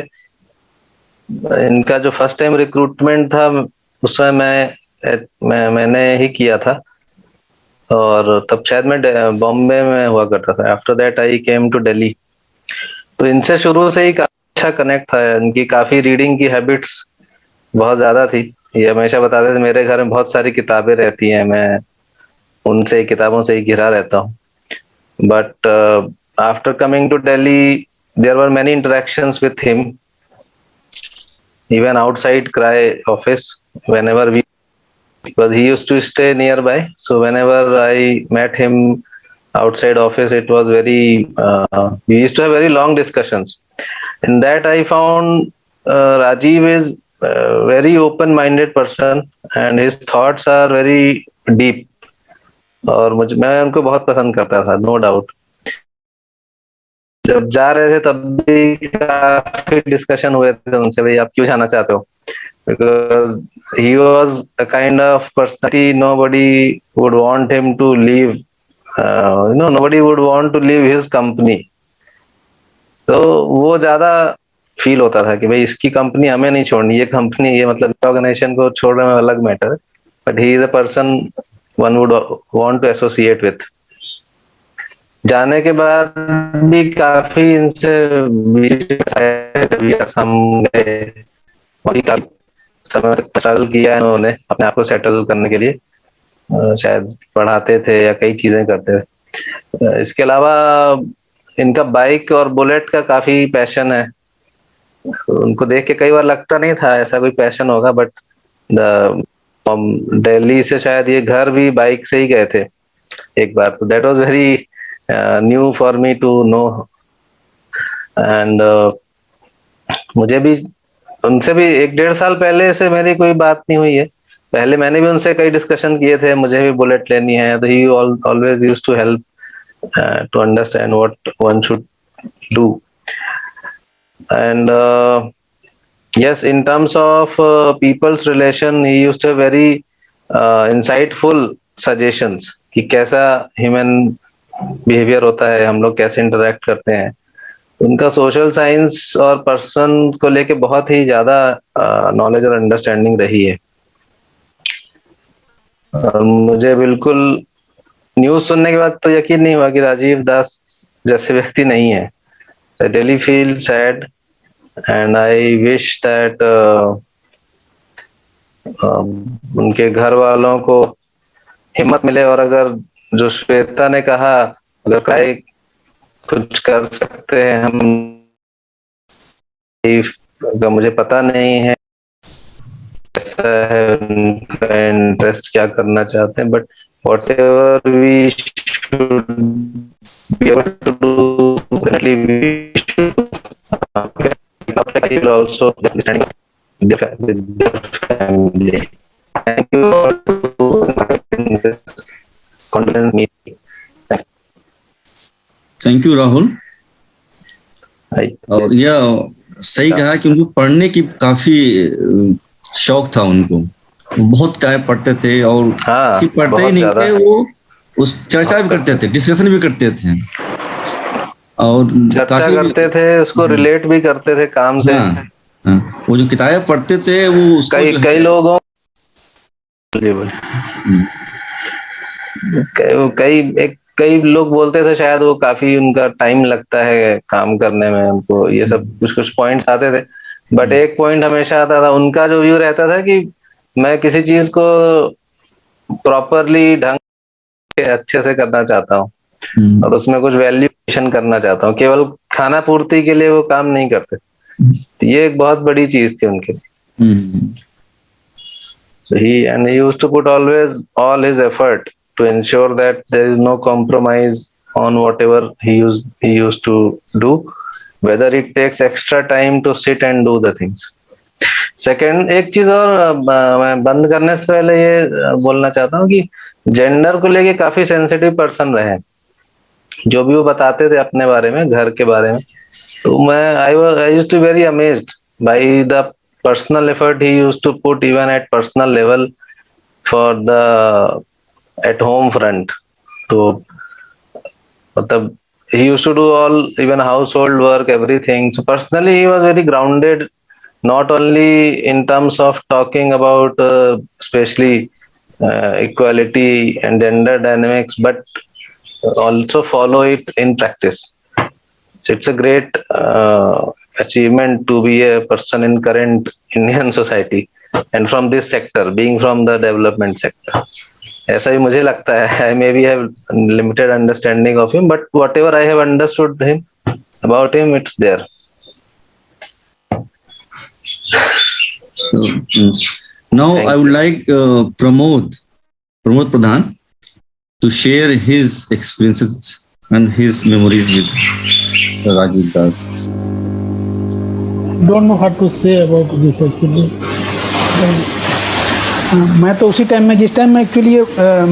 इनका जो फर्स्ट टाइम रिक्रूटमेंट था उसमें मैंने ही किया था, और तब शायद मैं बॉम्बे में हुआ करता था. After that I came to Delhi. तो इनसे शुरू से ही काफी अच्छा कनेक्ट था. इनकी काफी रीडिंग की हैबिट्स बहुत ज्यादा थी. ये हमेशा बताते थे मेरे घर में बहुत सारी किताबें रहती हैं, मैं उनसे किताबों से ही घिरा रहता हूँ. But after coming to Delhi there were many interactions with him, even outside CRY office, whenever we, because he used to stay nearby, so whenever I met him outside office, it was very we used to have very long discussions. In that I found Rajiv is a very open-minded person and his thoughts are very deep. और मैं उनको बहुत पसंद करता था, नो डाउट. जब जा रहे थे तब भी काफी डिस्कशन हुए थे उनसे, भाई आप क्यों जाना चाहते हो, because he was a kind of personality nobody would want him to leave. Nobody would want to leave his company. तो वो ज्यादा फील होता था कि भाई इसकी कंपनी हमें नहीं छोड़नी, ये कंपनी, ये मतलब ऑर्गेनाइजेशन को छोड़ने में अलग matter, but he is a person one would want to associate with. जाने के बाद भी काफी इनसे समय स्ट्रगल किया है उन्होंने अपने आप को सेटल करने के लिए. शायद पढ़ाते थे या कई चीजें करते थे. इसके अलावा इनका बाइक और बुलेट का काफी पैशन है. उनको देख के कई बार लगता नहीं था ऐसा कोई पैशन होगा, बट दिल्ली से शायद ये घर भी बाइक से ही गए थे एक बार. तो that was very new for me to know. And मुझे भी उनसे भी 1-1.5 साल पहले से मेरी कोई बात नहीं हुई है। पहले मैंने भी उनसे कई डिस्कशन किए थे, मुझे भी बुलेट लेनी है, तो he always used to help to understand what one should do. And yes, in terms of people's relation, he used to have very insightful suggestions कि कैसा ह्यूमन बिहेवियर होता है, हम लोग कैसे इंटरेक्ट करते हैं। उनका सोशल साइंस और पर्सन को लेके बहुत ही ज्यादा नॉलेज और अंडरस्टैंडिंग रही है। मुझे बिल्कुल न्यूज सुनने के बाद तो यकीन नहीं हुआ कि राजीव दास जैसे व्यक्ति नहीं है। I really feel sad and I wish that उनके घर वालों को हिम्मत मिले, और अगर जो श्वेता ने कहा अगर काय कुछ कर सकते हैं हम, अगर मुझे पता नहीं है कैसा है उनका इंटरेस्ट, क्या करना चाहते हैं, but whatever we should be able to do, definitely we should. I will also understanding with their family. Thank you for inviting this content meeting. Thank you Rahul. Hi. और यह सही कहा कि उनको पढ़ने की काफी शौक था उनको, बहुत किताब पढ़ते थे, और हाँ, सिर्फ पढ़ते ही बहुत नहीं ज्यादा। थे, वो उस चर्चा भी करते थे, डिस्कशन भी करते थे, और चर्चा काफी करते थे, उसको रिलेट भी करते थे काम से। हाँ, हाँ, वो जो किताबें पढ़ते थे वो उसको कई जो कई है, लोगों कई लोग बोलते थे शायद वो काफी उनका टाइम लगता है काम करने में, उनको ये सब कुछ कुछ पॉइंट्स आते थे, बट एक पॉइंट हमेशा आता था, उनका जो व्यू रहता था कि मैं किसी चीज को प्रॉपरली ढंग से अच्छे से करना चाहता हूँ और उसमें कुछ वैल्यूएशन करना चाहता हूँ, केवल खाना पूर्ति के लिए वो काम नहीं करते। तो ये एक बहुत बड़ी चीज थी उनके लिए। So he used to put always all his effort to ensure that there is no compromise on whatever he used to do, whether it takes extra time to sit and do the things. Second एक चीज और मैं बंद करने से पहले ये बोलना चाहता हूँ कि जेंडर को लेके काफी सेंसिटिव पर्सन रहे, जो भी वो बताते थे अपने बारे में, घर के बारे में, तो मैं I used to very amazed by the personal effort he used to put even at personal level for the at home front. तो मतलब he used to do all even household work, everything. So personally he was very grounded, not only in terms of talking about especially equality and gender dynamics, but also follow it in practice. So it's a great achievement to be a person in current Indian society and from this sector, being from the development sector. ऐसा ही मुझे लगता है. I maybe have limited understanding of him, but whatever I have understood him about him, it's there. So, now I would like Pramod Pradhan to share his experiences and his memories with Rajiv Das. Don't know what to say about this actually. मैं तो उसी टाइम में, जिस टाइम में एक्चुअली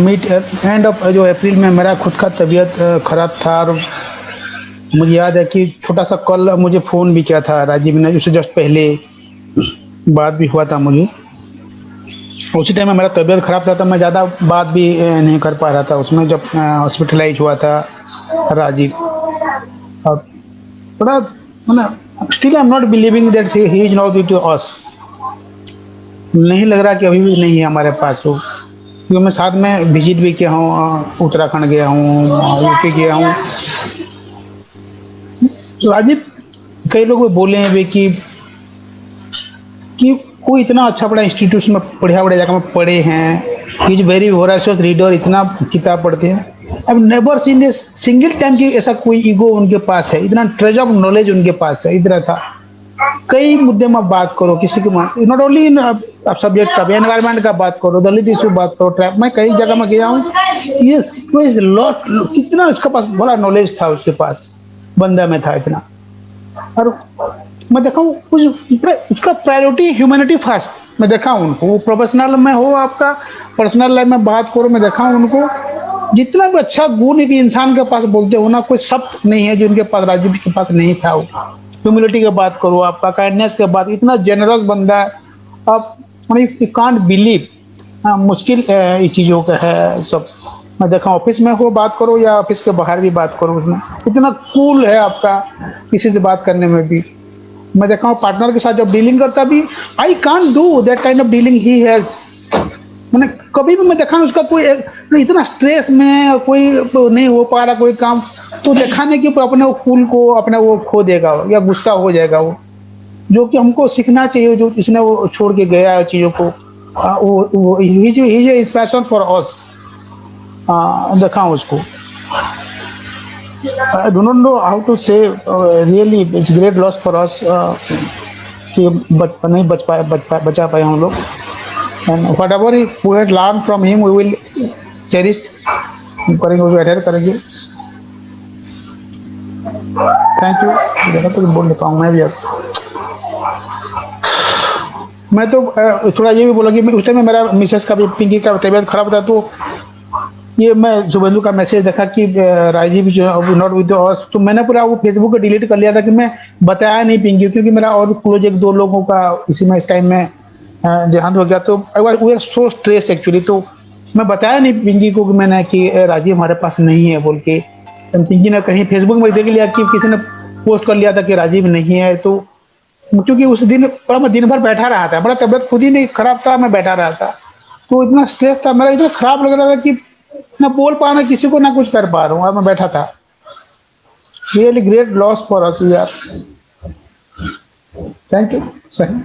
मिड एंड ऑफ जो अप्रैल में मेरा खुद का तबीयत खराब था, और मुझे याद है कि छोटा सा कॉल मुझे फ़ोन भी किया था राजीव ने, उससे जस्ट पहले बात भी हुआ था मुझे। उसी टाइम में मेरा तबीयत खराब था, तो मैं ज़्यादा बात भी नहीं कर पा रहा था उसमें, जब हॉस्पिटलाइज हुआ था राजीव। और थोड़ा मतलब still I am not believing that he is not with us. नहीं लग रहा कि अभी भी नहीं है हमारे पास वो, क्योंकि मैं साथ में विजिट भी किया हूँ, उत्तराखंड गया हूँ, यूपी गया हूँ। राजीव कई लोग बोले हैं वे कि कोई इतना अच्छा बड़ा इंस्टीट्यूशन में बढ़िया बढ़िया जगह में पढ़े हैं, इज वेरी वोराशियस रीडर, इतना किताब पढ़ते हैं। अब never seen a single time की ऐसा कोई ईगो उनके पास है, इतना ट्रेजर ऑफ नॉलेज उनके पास है, इतना था। कई मुद्दे में बात करो, किसी के नॉट ओनली इन सब्जेक्ट का, एनवायरमेंट का बात करो, दलित इशू बात करो, ट्रैप, मैं कई जगह में गया हूँ, ये लॉट कितना उसके पास बड़ा नॉलेज था, उसके पास बंदा में था इतना। और मैं देखा हूँ उसका प्रायोरिटी ह्यूमैनिटी फर्स्ट। मैं देखा हूँ उनको, वो प्रोफेशनल में हो आपका पर्सनल लाइफ में बात करो, मैं देखा हूँ उनको जितना भी अच्छा गुण एक इंसान के पास बोलते हो ना, कोई शब्द नहीं है जो उनके पास राजीव के पास नहीं था। वो ह्यूमिलिटी की बात करो, आपका काइंडनेस के बात, इतना जेनरस बंदा है। आप यू कांट बिलीव, मुश्किल इस चीज़ों का है सब। मैं देखा ऑफिस में हो बात करो या ऑफिस के बाहर भी बात करो, उसमें इतना कूल है आपका किसी से बात करने में भी। मैं देखा हूँ पार्टनर के साथ जब डीलिंग करता भी, I can't do that kind of dealing he has. मैंने कभी भी मैं देखा उसका कोई इतना स्ट्रेस में कोई नहीं हो पा रहा कोई काम, तो दिखाने के ऊपर अपने वो फूल को अपने वो खो देगा या गुस्सा हो जाएगा वो, जो कि हमको सीखना चाहिए। जो इसने वो छोड़ के गया है चीज़ों को, वो इंस्पिरेशन फॉर अस। देखा उसको, I do not know how to say, really it's great loss for us कि नहीं बचा पाए हम लोग। And whatever we had learned from him, we will cherish करेंगे, उसको adhere करेंगे। Thank you. ज़्यादा कुछ बोल लेता हूँ मैं भी। अब मैं तो थोड़ा ये भी बोला कि उस टाइम में मेरा मिसेस का भी, पिंकी का तबीयत खराब था, तो ये मैं शुभेंदु का मैसेज देखा कि राजीव नॉट विद अस, तो मैंने पूरा वो फेसबुक पे डिलीट कर लिया था कि मैं बताया नहीं पिंकी, क्योंकि मेरा और क्लोज एक दो लोगों का इसी में इस टाइम में देहांत हो गया। तो वो सो स्ट्रेस एक्चुअली, तो मैं बताया नहीं पिंकी को कि मैंने कि राजीव हमारे पास नहीं है बोल के। पिंकी ने कहीं फेसबुक में देख लिया कि किसी ने पोस्ट कर लिया था कि राजीव नहीं है, तो क्योंकि उस दिन पूरा मैं दिन भर बैठा रहा था, बड़ा तबियत खुद ही नहीं खराब था, मैं बैठा रहा था, तो इतना स्ट्रेस था मेरा, इतना खराब लग रहा था कि ना बोल पा रहा किसी को, ना कुछ कर पा रहा हूँ, मैं बैठा था। Really great loss for us यार। Thank you. सही,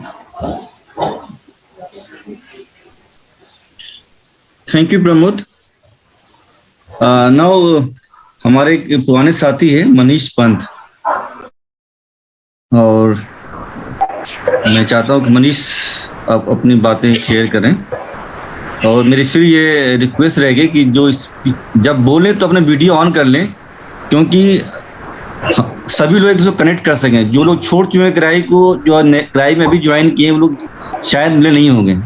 थैंक यू प्रमोद। नाउ हमारे एक पुराने साथी है मनीष पंत, और मैं चाहता हूँ कि मनीष आप अपनी बातें शेयर करें। और मेरी फिर ये रिक्वेस्ट रहेगी कि जो जब बोलें तो अपने वीडियो ऑन कर लें, क्योंकि सभी लोग एक दूसरे को कनेक्ट कर सकें। जो लोग छोड़ चुके हैं क्राई को, जो क्राई में अभी ज्वाइन किए, वो लोग शायद मिले नहीं होंगे,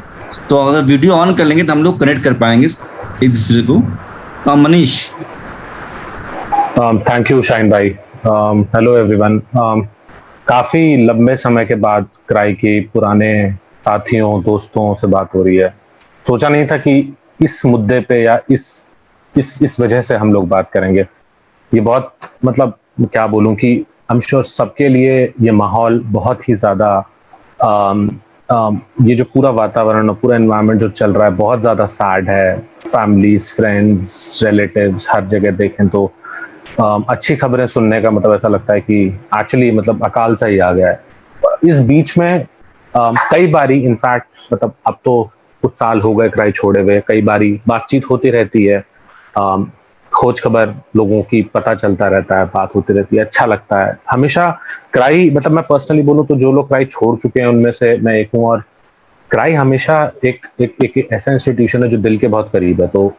तो अगर वीडियो ऑन कर लेंगे तो हम लोग कनेक्ट कर पाएंगे एक दूसरे को। मनीष। थैंक यू शाइन भाई। Hello everyone. काफ़ी लंबे समय के बाद क्राई के पुराने साथियों दोस्तों से बात हो रही है। सोचा नहीं था कि इस मुद्दे पे या इस वजह से हम लोग बात करेंगे। ये बहुत, मतलब क्या बोलूं कि आई एम श्योर सबके लिए ये माहौल बहुत ही ज़्यादा, ये जो पूरा वातावरण और पूरा एनवायरनमेंट जो चल रहा है बहुत ज़्यादा सैड है। फैमिलीज, फ्रेंड्स, रिलेटिव्स, हर जगह देखें तो अच्छी खबरें सुनने का मतलब ऐसा लगता है कि एक्चुअली मतलब अकाल सा ही आ गया है। इस बीच में कई बारी, इनफैक्ट मतलब अब तो कुछ साल हो गए क्राई छोड़े हुए, कई बारी बातचीत होती रहती है, खोज खबर लोगों की पता चलता रहता है, बात होती रहती है, अच्छा लगता है हमेशा। क्राई, मतलब मैं पर्सनली बोलूं तो जो लोग क्राई छोड़ चुके हैं उनमें से मैं एक हूँ, और क्राई हमेशा एक ऐसा इंस्टीट्यूशन है जो दिल के बहुत करीब है। तो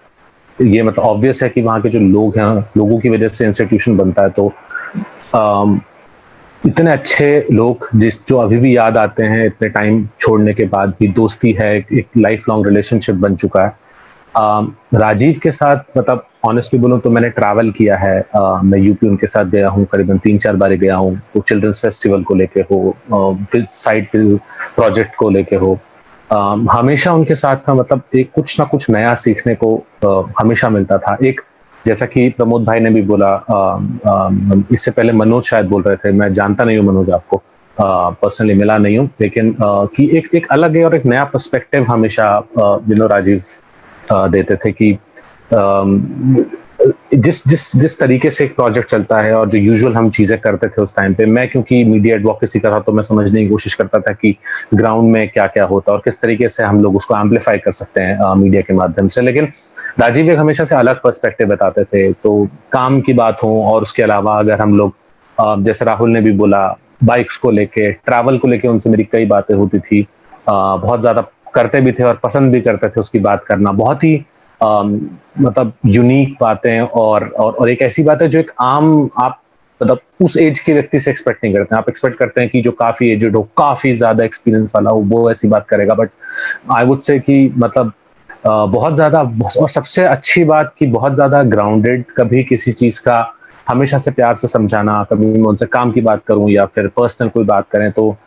ये मतलब ऑब्वियस है कि वहाँ के जो लोग हैं, लोगों की वजह से इंस्टीट्यूशन बनता है। तो इतने अच्छे लोग जो अभी भी याद आते हैं इतने टाइम छोड़ने के बाद भी, दोस्ती है, एक लाइफ लॉन्ग रिलेशनशिप बन चुका है। राजीव के साथ मतलब ऑनेस्टली बोलूं तो मैंने ट्रैवल किया है। मैं यूपी उनके साथ गया हूँ, करीबन 3-4 बार गया हूँ। तो चिल्ड्रंस फेस्टिवल को लेके हो, साइड फिल्म प्रोजेक्ट को लेके हो, हमेशा उनके साथ का मतलब एक कुछ ना कुछ नया सीखने को हमेशा मिलता था। एक जैसा कि प्रमोद भाई ने भी बोला, इससे पहले मनोज शायद बोल रहे थे, मैं जानता नहीं हूँ मनोज आपको, पर्सनली मिला नहीं हूँ, लेकिन कि एक अलग है और एक नया पर्सपेक्टिव हमेशा राजीव देते थे कि जिस तरीके से एक प्रोजेक्ट चलता है और जो यूजुअल हम चीजें करते थे उस टाइम पे, मैं क्योंकि मीडिया एडवोकेसी कर रहा तो मैं समझने की कोशिश करता था कि ग्राउंड में क्या क्या होता है और किस तरीके से हम लोग उसको एम्पलीफाई कर सकते हैं मीडिया के माध्यम से। लेकिन राजीव एक हमेशा से अलग पर्सपेक्टिव बताते थे। तो काम की बात हो और उसके अलावा अगर हम लोग, जैसे राहुल ने भी बोला, बाइक्स को लेके, ट्रैवल को लेके उनसे मेरी कई बातें होती थी, बहुत ज्यादा करते भी थे और पसंद भी करते थे उसकी बात करना। बहुत ही मतलब यूनिक बातें और एक ऐसी बात है जो एक आम आप मतलब उस एज के व्यक्ति से एक्सपेक्ट नहीं करते हैं। आप एक्सपेक्ट करते हैं कि जो काफी एजेड हो, काफी ज्यादा एक्सपीरियंस वाला हो, वो ऐसी बात करेगा। बट आई वुड से कि मतलब बहुत ज्यादा, और सबसे अच्छी बात कि बहुत ज्यादा ग्राउंडेड, कभी किसी चीज का हमेशा से प्यार से समझाना, कभी मैं उनसे काम की बात करूं या फिर पर्सनल कोई बात करें तो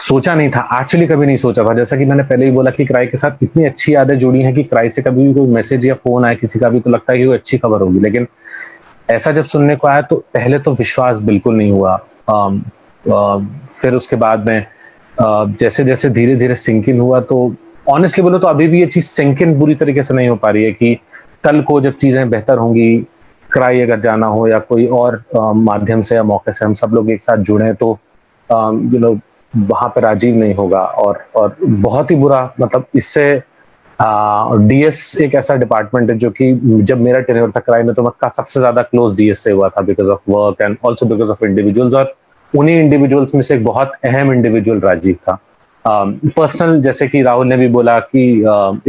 सोचा नहीं था, एक्चुअली कभी नहीं सोचा था। जैसा कि मैंने पहले ही बोला कि क्राई के साथ इतनी अच्छी यादें जुड़ी हैं कि क्राई से कभी भी कोई मैसेज या फोन आए किसी का भी तो लगता है कि वो अच्छी खबर होगी, लेकिन ऐसा जब सुनने को आया तो पहले तो विश्वास बिल्कुल नहीं हुआ। फिर उसके बाद में जैसे जैसे धीरे धीरे सिंक इन हुआ, तो ऑनेस्टली बोलो तो अभी भी ये चीज सिंक इन पूरी तरीके से नहीं हो पा रही है कि कल को जब चीजें बेहतर होंगी, क्राई अगर जाना हो या कोई और माध्यम से या मौके से हम सब लोग एक साथ जुड़े तो वहां पे राजीव नहीं होगा। और बहुत ही बुरा, मतलब इससे डीएस एक ऐसा डिपार्टमेंट है जो कि जब मेरा टेन्योर था क्राई में तो मैं सबसे ज्यादा क्लोज डीएस से हुआ था because of work and also because of individuals, और उन्हीं इंडिविजुअल्स में से एक बहुत अहम इंडिविजुअल राजीव था। पर्सनल, जैसे कि राहुल ने भी बोला कि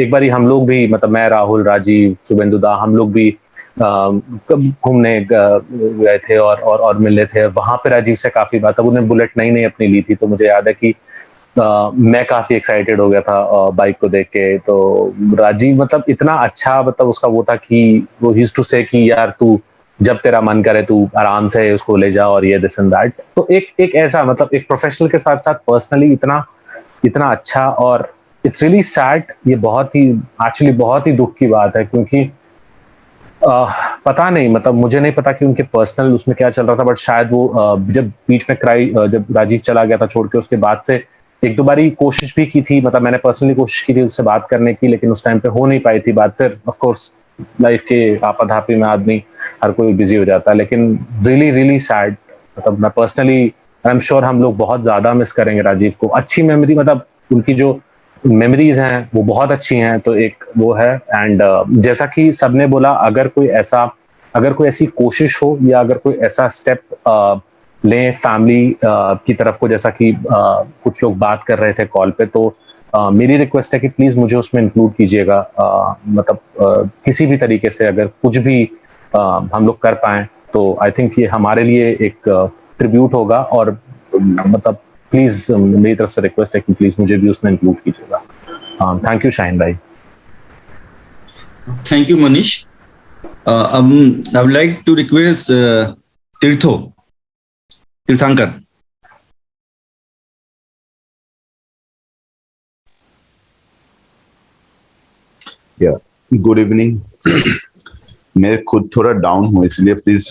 एक बारी हम लोग भी, मतलब मैं, राहुल, राजीव, शुभेंदु दा, हम लोग भी घूमने गए थे और मिले थे। वहां पे राजीव से काफी बात, अब उन्हें बुलेट नई अपनी ली थी, तो मुझे याद है कि मैं काफी एक्साइटेड हो गया था बाइक को देख के। तो राजीव मतलब इतना अच्छा, मतलब उसका वो था कि वो यूज्ड टू से कि यार तू जब तेरा मन करे तू आराम से उसको ले जा और ये दिस एंड दैट। तो एक ऐसा, मतलब एक प्रोफेशनल के साथ साथ पर्सनली इतना अच्छा। और इट्स रियली सैड, ये बहुत ही एक्चुअली बहुत ही दुख की बात है, क्योंकि पता नहीं, मतलब मुझे नहीं पता कि उनके पर्सनल उसमें क्या चल रहा था, बट शायद वो जब बीच में क्राई, जब राजीव चला गया था छोड़ के, उसके बाद से एक दो बारी कोशिश भी की थी, मतलब मैंने पर्सनली कोशिश की थी उससे बात करने की, लेकिन उस टाइम पे हो नहीं पाई थी बात। फिर ऑफ कोर्स लाइफ के आपाधापी में आदमी हर कोई बिजी हो जाता है, लेकिन रियली रियली सैड। मतलब मैं पर्सनली, आई एम श्योर हम लोग बहुत ज्यादा मिस करेंगे राजीव को। अच्छी मेमोरी, मतलब उनकी जो मेमोरीज हैं वो बहुत अच्छी हैं, तो एक वो है। एंड जैसा कि सबने बोला, अगर कोई ऐसी कोशिश हो या अगर कोई ऐसा स्टेप लें फैमिली की तरफ को, जैसा कि कुछ लोग बात कर रहे थे कॉल पे, तो मेरी रिक्वेस्ट है कि प्लीज मुझे उसमें इंक्लूड कीजिएगा। मतलब किसी भी तरीके से अगर कुछ भी हम लोग कर पाएं तो आई थिंक ये हमारे लिए एक ट्रिब्यूट होगा। और मतलब प्लीज मेरी तरफ से रिक्वेस्ट है कि प्लीज मुझे भी उसमें इंक्लूड कीजिएगा। थैंक यू शाहीन भाई। Thank you Manish. I would like to request Tirthankar. Good evening. मैं खुद थोड़ा डाउन हूँ, इसलिए प्लीज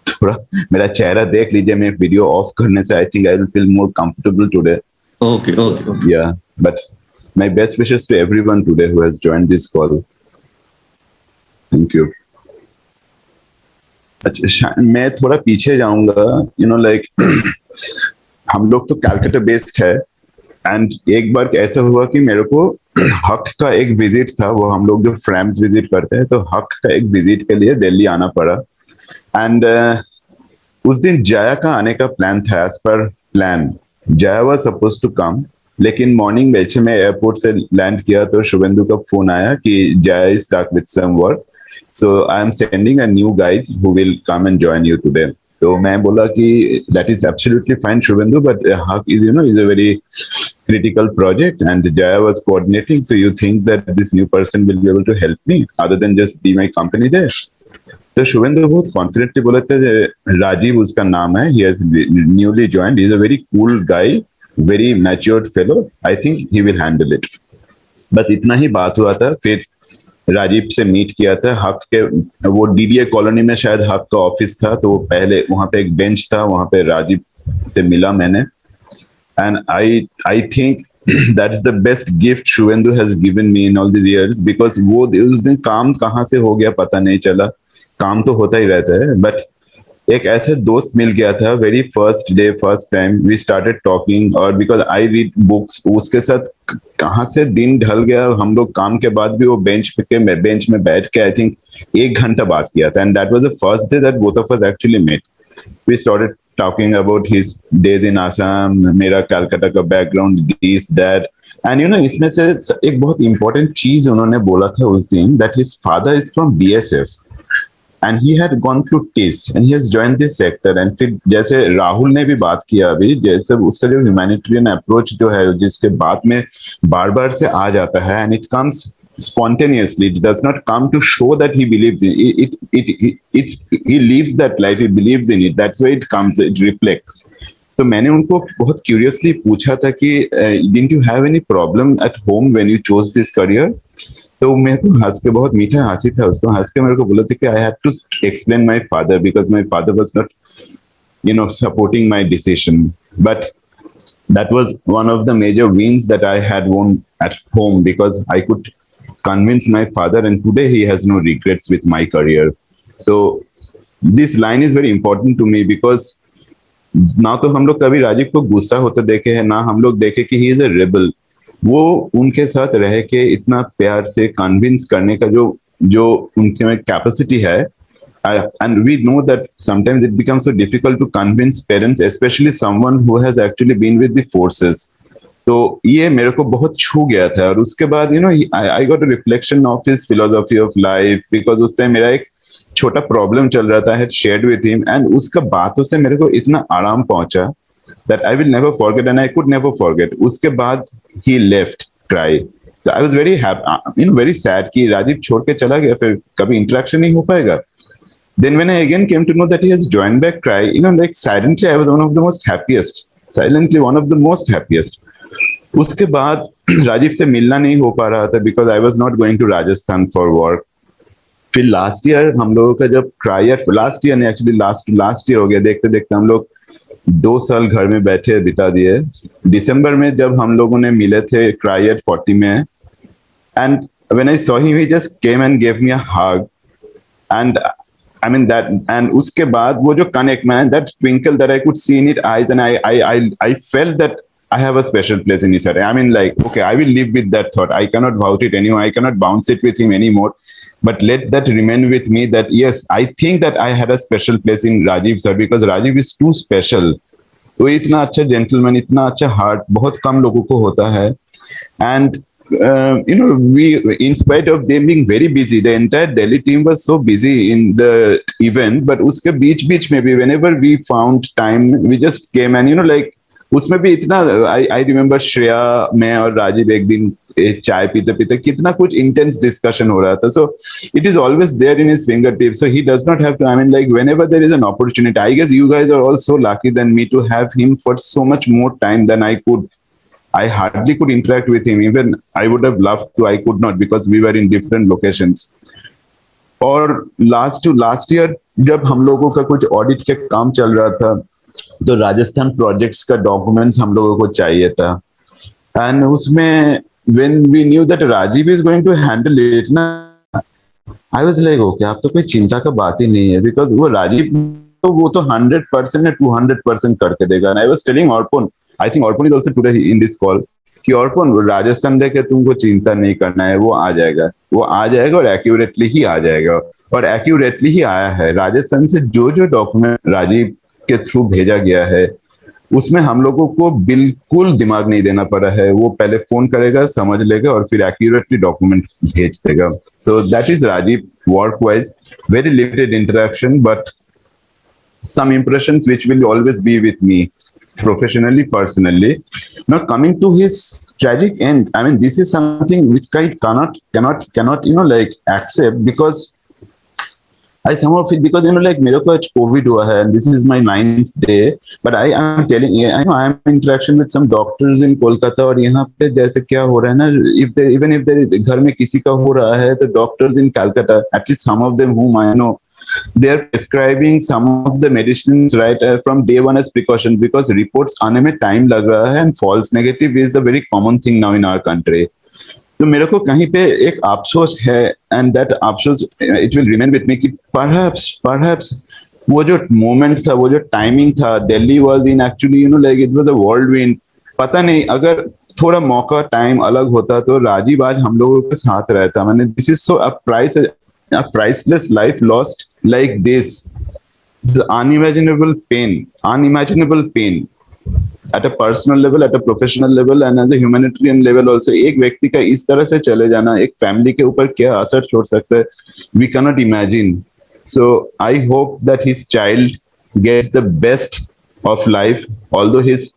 थोड़ा मेरा चेहरा देख लीजिए। मैं वीडियो ऑफ करने से I think I will feel more comfortable today. Okay. Yeah but my best wishes to everyone today who has joined this call. Thank you. अच्छा, मैं थोड़ा पीछे जाऊंगा। लाइक हम लोग तो कैलकाटा बेस्ड है, एंड एक बार ऐसा हुआ कि मेरे को हक का एक विजिट था। वो हम लोग जो फ्रेम्स विजिट करते हैं, तो हक का एक विजिट के लिए दिल्ली आना पड़ा। एंड उस दिन जया का आने का प्लान था। As per plan Jaya was suppose to come, लेकिन मॉर्निंग बैच में एयरपोर्ट से लैंड किया तो शुभेंदु का फोन आया कि Jaya is stuck with some work, so I am sending a new guide who will come and join you today. तो मैं बोला कि that is absolutely fine Shubhendu, but hack is is a very critical project and Jaya was coordinating, so you think that this new person will be able to help me other than just be my company there? तो शुभेंदु बहुत कॉन्फिडेंटली बोला था, राजीव उसका नाम है, he has newly joined, he is a very cool guy, very matured fellow, I think he will handle it। बस इतना ही बात हुआ था। फिर राजीव से मीट किया था हक के, वो डीडीए कॉलोनी में शायद हक का ऑफिस था, तो पहले वहां पे एक बेंच था, वहां पे राजीव से मिला मैंने। And I think that's the best gift Shuvendu has given me in all these years, because वो उस दिन काम कहाँ से हो गया पता नहीं चला। काम तो होता ही रहता है, बट एक ऐसे दोस्त मिल गया था। Very first day, first time we started talking, और बिकॉज आई रीड बुक्स, उसके साथ कहाँ से दिन ढल गया। हम लोग काम के बाद भी वो बेंच में बैठ के आई थिंक 1 घंटा बात किया था। And that was the first day that both of us actually met. We started talking about his days in Assam, मेरा कलकत्ता का बैकग्राउंड, this that, and इसमें से एक बहुत इंपॉर्टेंट चीज उन्होंने बोला था उस दिन, that his father is from BSF। and he had gone through TIS and he has joined this sector. And फिर जैसे राहुल ने भी बात किया अभी, जैसे उसका जो ह्यूमैनिटेरियन अप्रोच जो है जिसके बाद में बार बार से आ जाता है, and it comes spontaneously, it does not come to show that he believes in it, he lives that life, he believes in it, that's why it comes, it reflects. तो मैंने उनको बहुत क्यूरियसली पूछा था कि didn't you have any problem at home when you chose this career? तो मेरे को हंस के, बहुत मीठा हंसी था उसको, हंस के मेरे को बोला था कि I had to explain my father because my father was not supporting my decision, but that was one of the major wins that I had won at home because I could convince my father, and today he has no regrets with my career. So this line is very important to me because ना तो हम लोग कभी राजीव को गुस्सा होते देखे हैं, ना हम लोग देखे कि ही इज अ रेबल. वो उनके साथ रह के इतना प्यार से कन्विंस करने का जो उनके में कैपेसिटी है, and we know that sometimes it becomes so difficult to convince parents, especially someone who has actually been with the forces. तो ये मेरे को बहुत छू गया था. और उसके बाद I got a reflection of his philosophy of life because उस टाइम मेरा एक छोटा प्रॉब्लम चल रहा था, I had shared with him, and उसका बातों से मेरे को इतना आराम पहुंचा that I will never forget and I could never forget. उसके बाद he left CRY. So I was very happy, very sad कि राजीव छोड़ के चला गया, फिर कभी इंटरेक्शन नहीं हो पाएगा. Then when I again came to know that he has joined back CRY, like silently I was one of the most happiest. उसके बाद राजीव से मिलना नहीं हो पा रहा था because I was not going to Rajasthan for work. फिर लास्ट ईयर हम लोगों का जब CRY, लास्ट ईयर नहीं एक्चुअली लास्ट ईयर हो गया, देखते देखते हम लोग 2 साल घर में बैठे बिता दिए. दिसंबर में जब हम लोगों ने मिले थे CRY 40 में, and when I saw him he just came and gave me a hug, and I mean that, and उसके बाद वो जो connect, man, that twinkle that I could see in his eyes, and I felt that I have a special place in his heart. I mean, like, okay, I will live with that thought. I cannot vouch it anymore. I cannot bounce it with him anymore. But let that remain with me that yes, I think that I had a special place in Rajiv sir because Rajiv is too special. वो इतना अच्छा जेंटलमैन, इतना अच्छा हार्ट बहुत कम लोगों को होता है. And we, in spite of them being very busy, the entire Delhi team was so busy in the event, but उसके बीच में भी whenever we found time, we just came and like उसमें भी इतना, I remember श्रेया, मैं और राजीव एक दिन चाय पीते पीते कितना कुछ intense discussion हो रहा था. So it is always there in his fingertips, so he does not have to, I mean, like whenever there is an opportunity, I guess you guys are all so lucky than me to have him for so much more time than I could. I hardly could interact with him. Even I would have loved to, I could not because we were in different locations. और last year जब हम लोगों का कुछ ऑडिट के काम चल रहा था, तो राजस्थान प्रोजेक्ट्स का डॉक्यूमेंट्स हम लोगों को चाहिए था. एंड उसमें when we knew that Rajiv is going to handle it, ना, I was like, okay, अब तो कोई चिंता का बात ही नहीं है because वो राजीव तो वो तो 100% या 200% करके देगा. And I was telling Arpon, I think Arpon is also today in this call, कि Arpon राजस्थान रह के तुमको चिंता नहीं करना है, वो आ जाएगा और एक्यूरेटली ही आ जाएगा. और एक्यूरेटली ही आया है. राजस्थान से जो डॉक्यूमेंट राजीव के थ्रू भेजा गया है उसमें हम लोगों को बिल्कुल दिमाग नहीं देना पड़ा है. वो पहले फोन करेगा, समझ लेगा और फिर एक्यूरेटली डॉक्यूमेंट भेज देगा. So that is Rajiv work wise. Very limited interaction but some impressions which will always be with me professionally, personally. Now coming to his tragic end, I mean, this is something which I cannot like accept because I somehow feel, because like मेरे को आज COVID हुआ है and this is my 9th day, but I am telling you, I know I am in interaction with some doctors in Kolkata और यहाँ पे जैसे क्या हो रहा है ना, even if there is घर में किसी का हो रहा है, तो doctors in Calcutta, at least some of them whom I know, they are prescribing some of the medicines right from day one as precautions because reports आने में time लग रहा है and false negative is a very common thing now in our country. तो मेरे को कहीं पे एक अफसोस है and that अफसोस it will remain with me कि perhaps वो जो moment था, वो जो timing था, Delhi was in actually like it was a whirlwind. पता नहीं अगर थोड़ा मौका टाइम अलग होता तो राजीव आज हम लोगों के साथ रहता. मैंने this is so a priceless life lost like this. The unimaginable pain at a personal level, at a professional level and at a humanitarian level also. एक व्यक्ति का इस तरह से चले जाना एक फैमिली के ऊपर क्या असर छोड़ सकता है, we cannot imagine. So I hope that his child gets the best of life, although his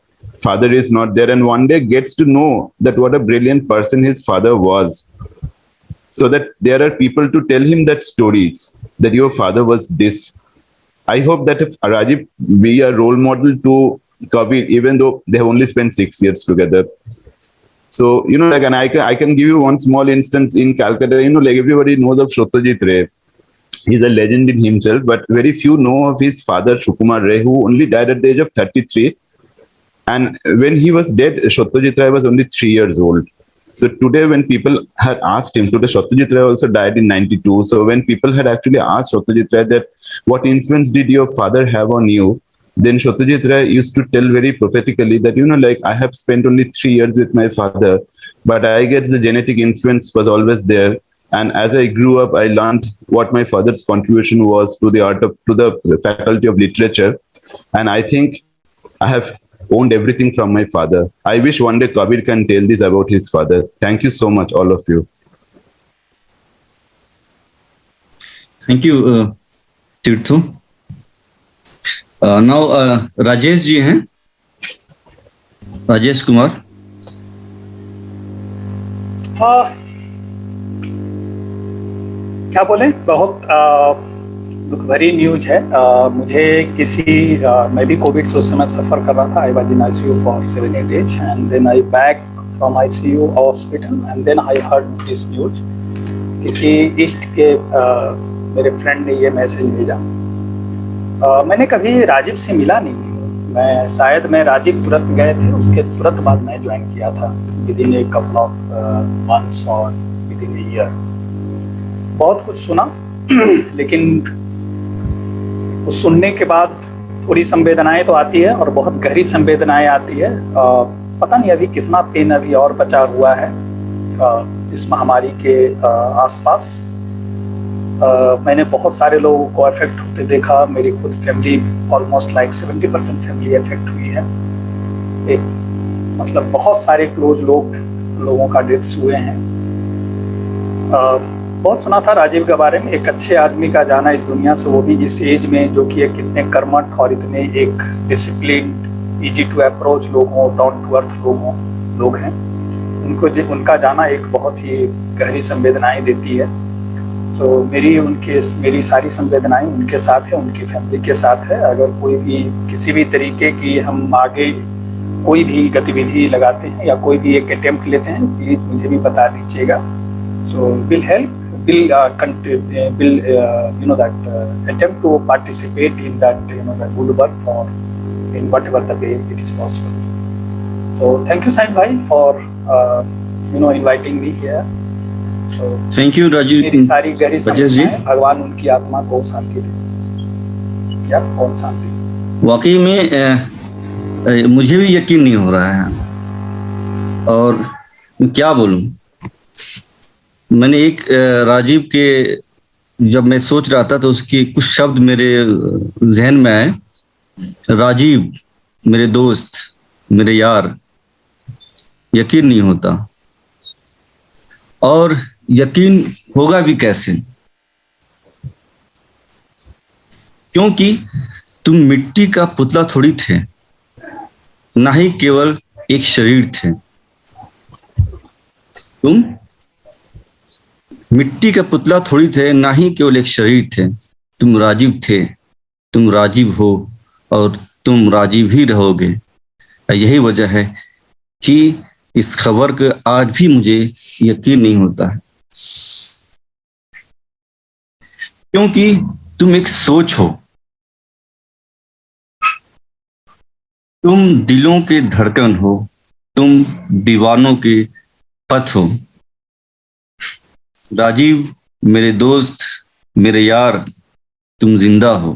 father is not there, and one day gets to know that what a brilliant person his father was, so that there are people to tell him that stories, that your father was this. I hope that if Rajiv be a role model to Kabir, even though they have only spent 6 years together. So, like, and I can give you one small instance in Calcutta. Like, everybody knows of Satyajit Ray. He's a legend in himself, but very few know of his father, Sukumar Ray, who only died at the age of 33. And when he was dead, Satyajit Ray was only 3 years old. So today, when people had asked him, today Satyajit Ray also died in 92. So when people had actually asked Satyajit Ray that, what influence did your father have on you? Then Satyajit Ray used to tell very prophetically that, like, I have spent only 3 years with my father, but I guess the genetic influence was always there. And as I grew up, I learned what my father's contribution was to the faculty of literature. And I think I have owned everything from my father. I wish one day Kabir can tell this about his father. Thank you so much, all of you. Thank you, Tirthu. Now, Rajesh ji हैं, राजेश कुमार. हाँ, क्या बोले, बहुत दुख भरी न्यूज है. मुझे मैं भी कोविड से उस समय सफर कर रहा था. I was in ICU for 7-8 days and then I back from ICU hospital and then I heard this news. किसी ईस्ट के मेरे फ्रेंड ने ये मैसेज भेजा. मैंने कभी राजीव से मिला नहीं. मैं राजीव तुरंत गए थे, उसके तुरंत बाद मैं ज्वाइन किया था, within a couple of months और विदिन ए ईयर. बहुत कुछ सुना लेकिन उस सुनने के बाद थोड़ी संवेदनाएं तो आती है और बहुत गहरी संवेदनाएं आती है. पता नहीं अभी कितना पेन अभी और बचा हुआ है इस महामारी के आसपास. मैंने बहुत सारे लोगों को अफेक्ट होते देखा. मेरी खुद family almost like 70% family affect हुई है. मतलब बहुत सारे क्लोज लोगों का डेथ्स हुए हैं. बहुत सुना था राजीव के बारे में, एक अच्छे आदमी का जाना इस दुनिया से, वो भी इस एज में, जो कि कितने कर्मठ और इतने एक डिसिप्लिन, इजी टू अप्रोच लोग हों, डाउन टू अर्थ लोग हैं. उनका जाना एक बहुत ही गहरी संवेदनाएं देती है. तो मेरी सारी संवेदनाएं उनके साथ है, उनकी फैमिली के साथ है. अगर कोई भी किसी भी तरीके की हम आगे कोई भी गतिविधि लगाते हैं या कोई भी एक अटेम्प्ट लेते हैं, प्लीज मुझे भी बता दीजिएगा. So will help, will attempt to participate in that that good work for in whatever the way it is possible. So thank you Sain bhai for inviting me here. So thank you Rajiv. मेरी सारी गहरी संवेदनाएं, भगवान उनकी आत्मा को शांति दे. क्या कौन शांति. वाकई में मुझे भी यकीन नहीं हो रहा है और क्या बोलूं. मैंने एक राजीव के जब मैं सोच रहा था तो उसके कुछ शब्द मेरे जहन में आए. राजीव मेरे दोस्त, मेरे यार, यकीन नहीं होता. और यकीन होगा भी कैसे, क्योंकि तुम मिट्टी का पुतला थोड़ी थे, ना ही केवल एक शरीर थे. तुम मिट्टी का पुतला थोड़ी थे, ना ही केवल एक शरीर थे. तुम राजीव थे, तुम राजीव हो और तुम राजीव ही रहोगे. यही वजह है कि इस खबर का आज भी मुझे यकीन नहीं होता है, क्योंकि तुम एक सोच हो, तुम दिलों के धड़कन हो, तुम दीवानों के पथ हो. राजीव मेरे दोस्त, मेरे यार, तुम जिंदा हो.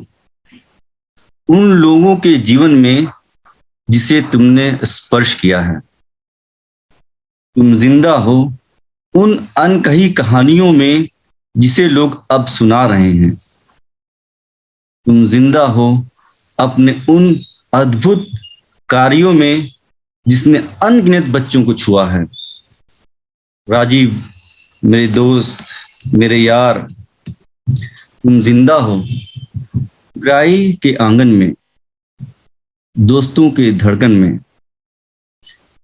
उन लोगों के जीवन में जिसे तुमने स्पर्श किया है. तुम जिंदा हो उन अनकही कहानियों में जिसे लोग अब सुना रहे हैं. तुम जिंदा हो अपने उन अद्भुत कार्यों में जिसने अनगिनत बच्चों को छुआ है. राजीव मेरे दोस्त, मेरे यार, तुम जिंदा हो, ग्राई के आंगन में, दोस्तों के धड़कन में,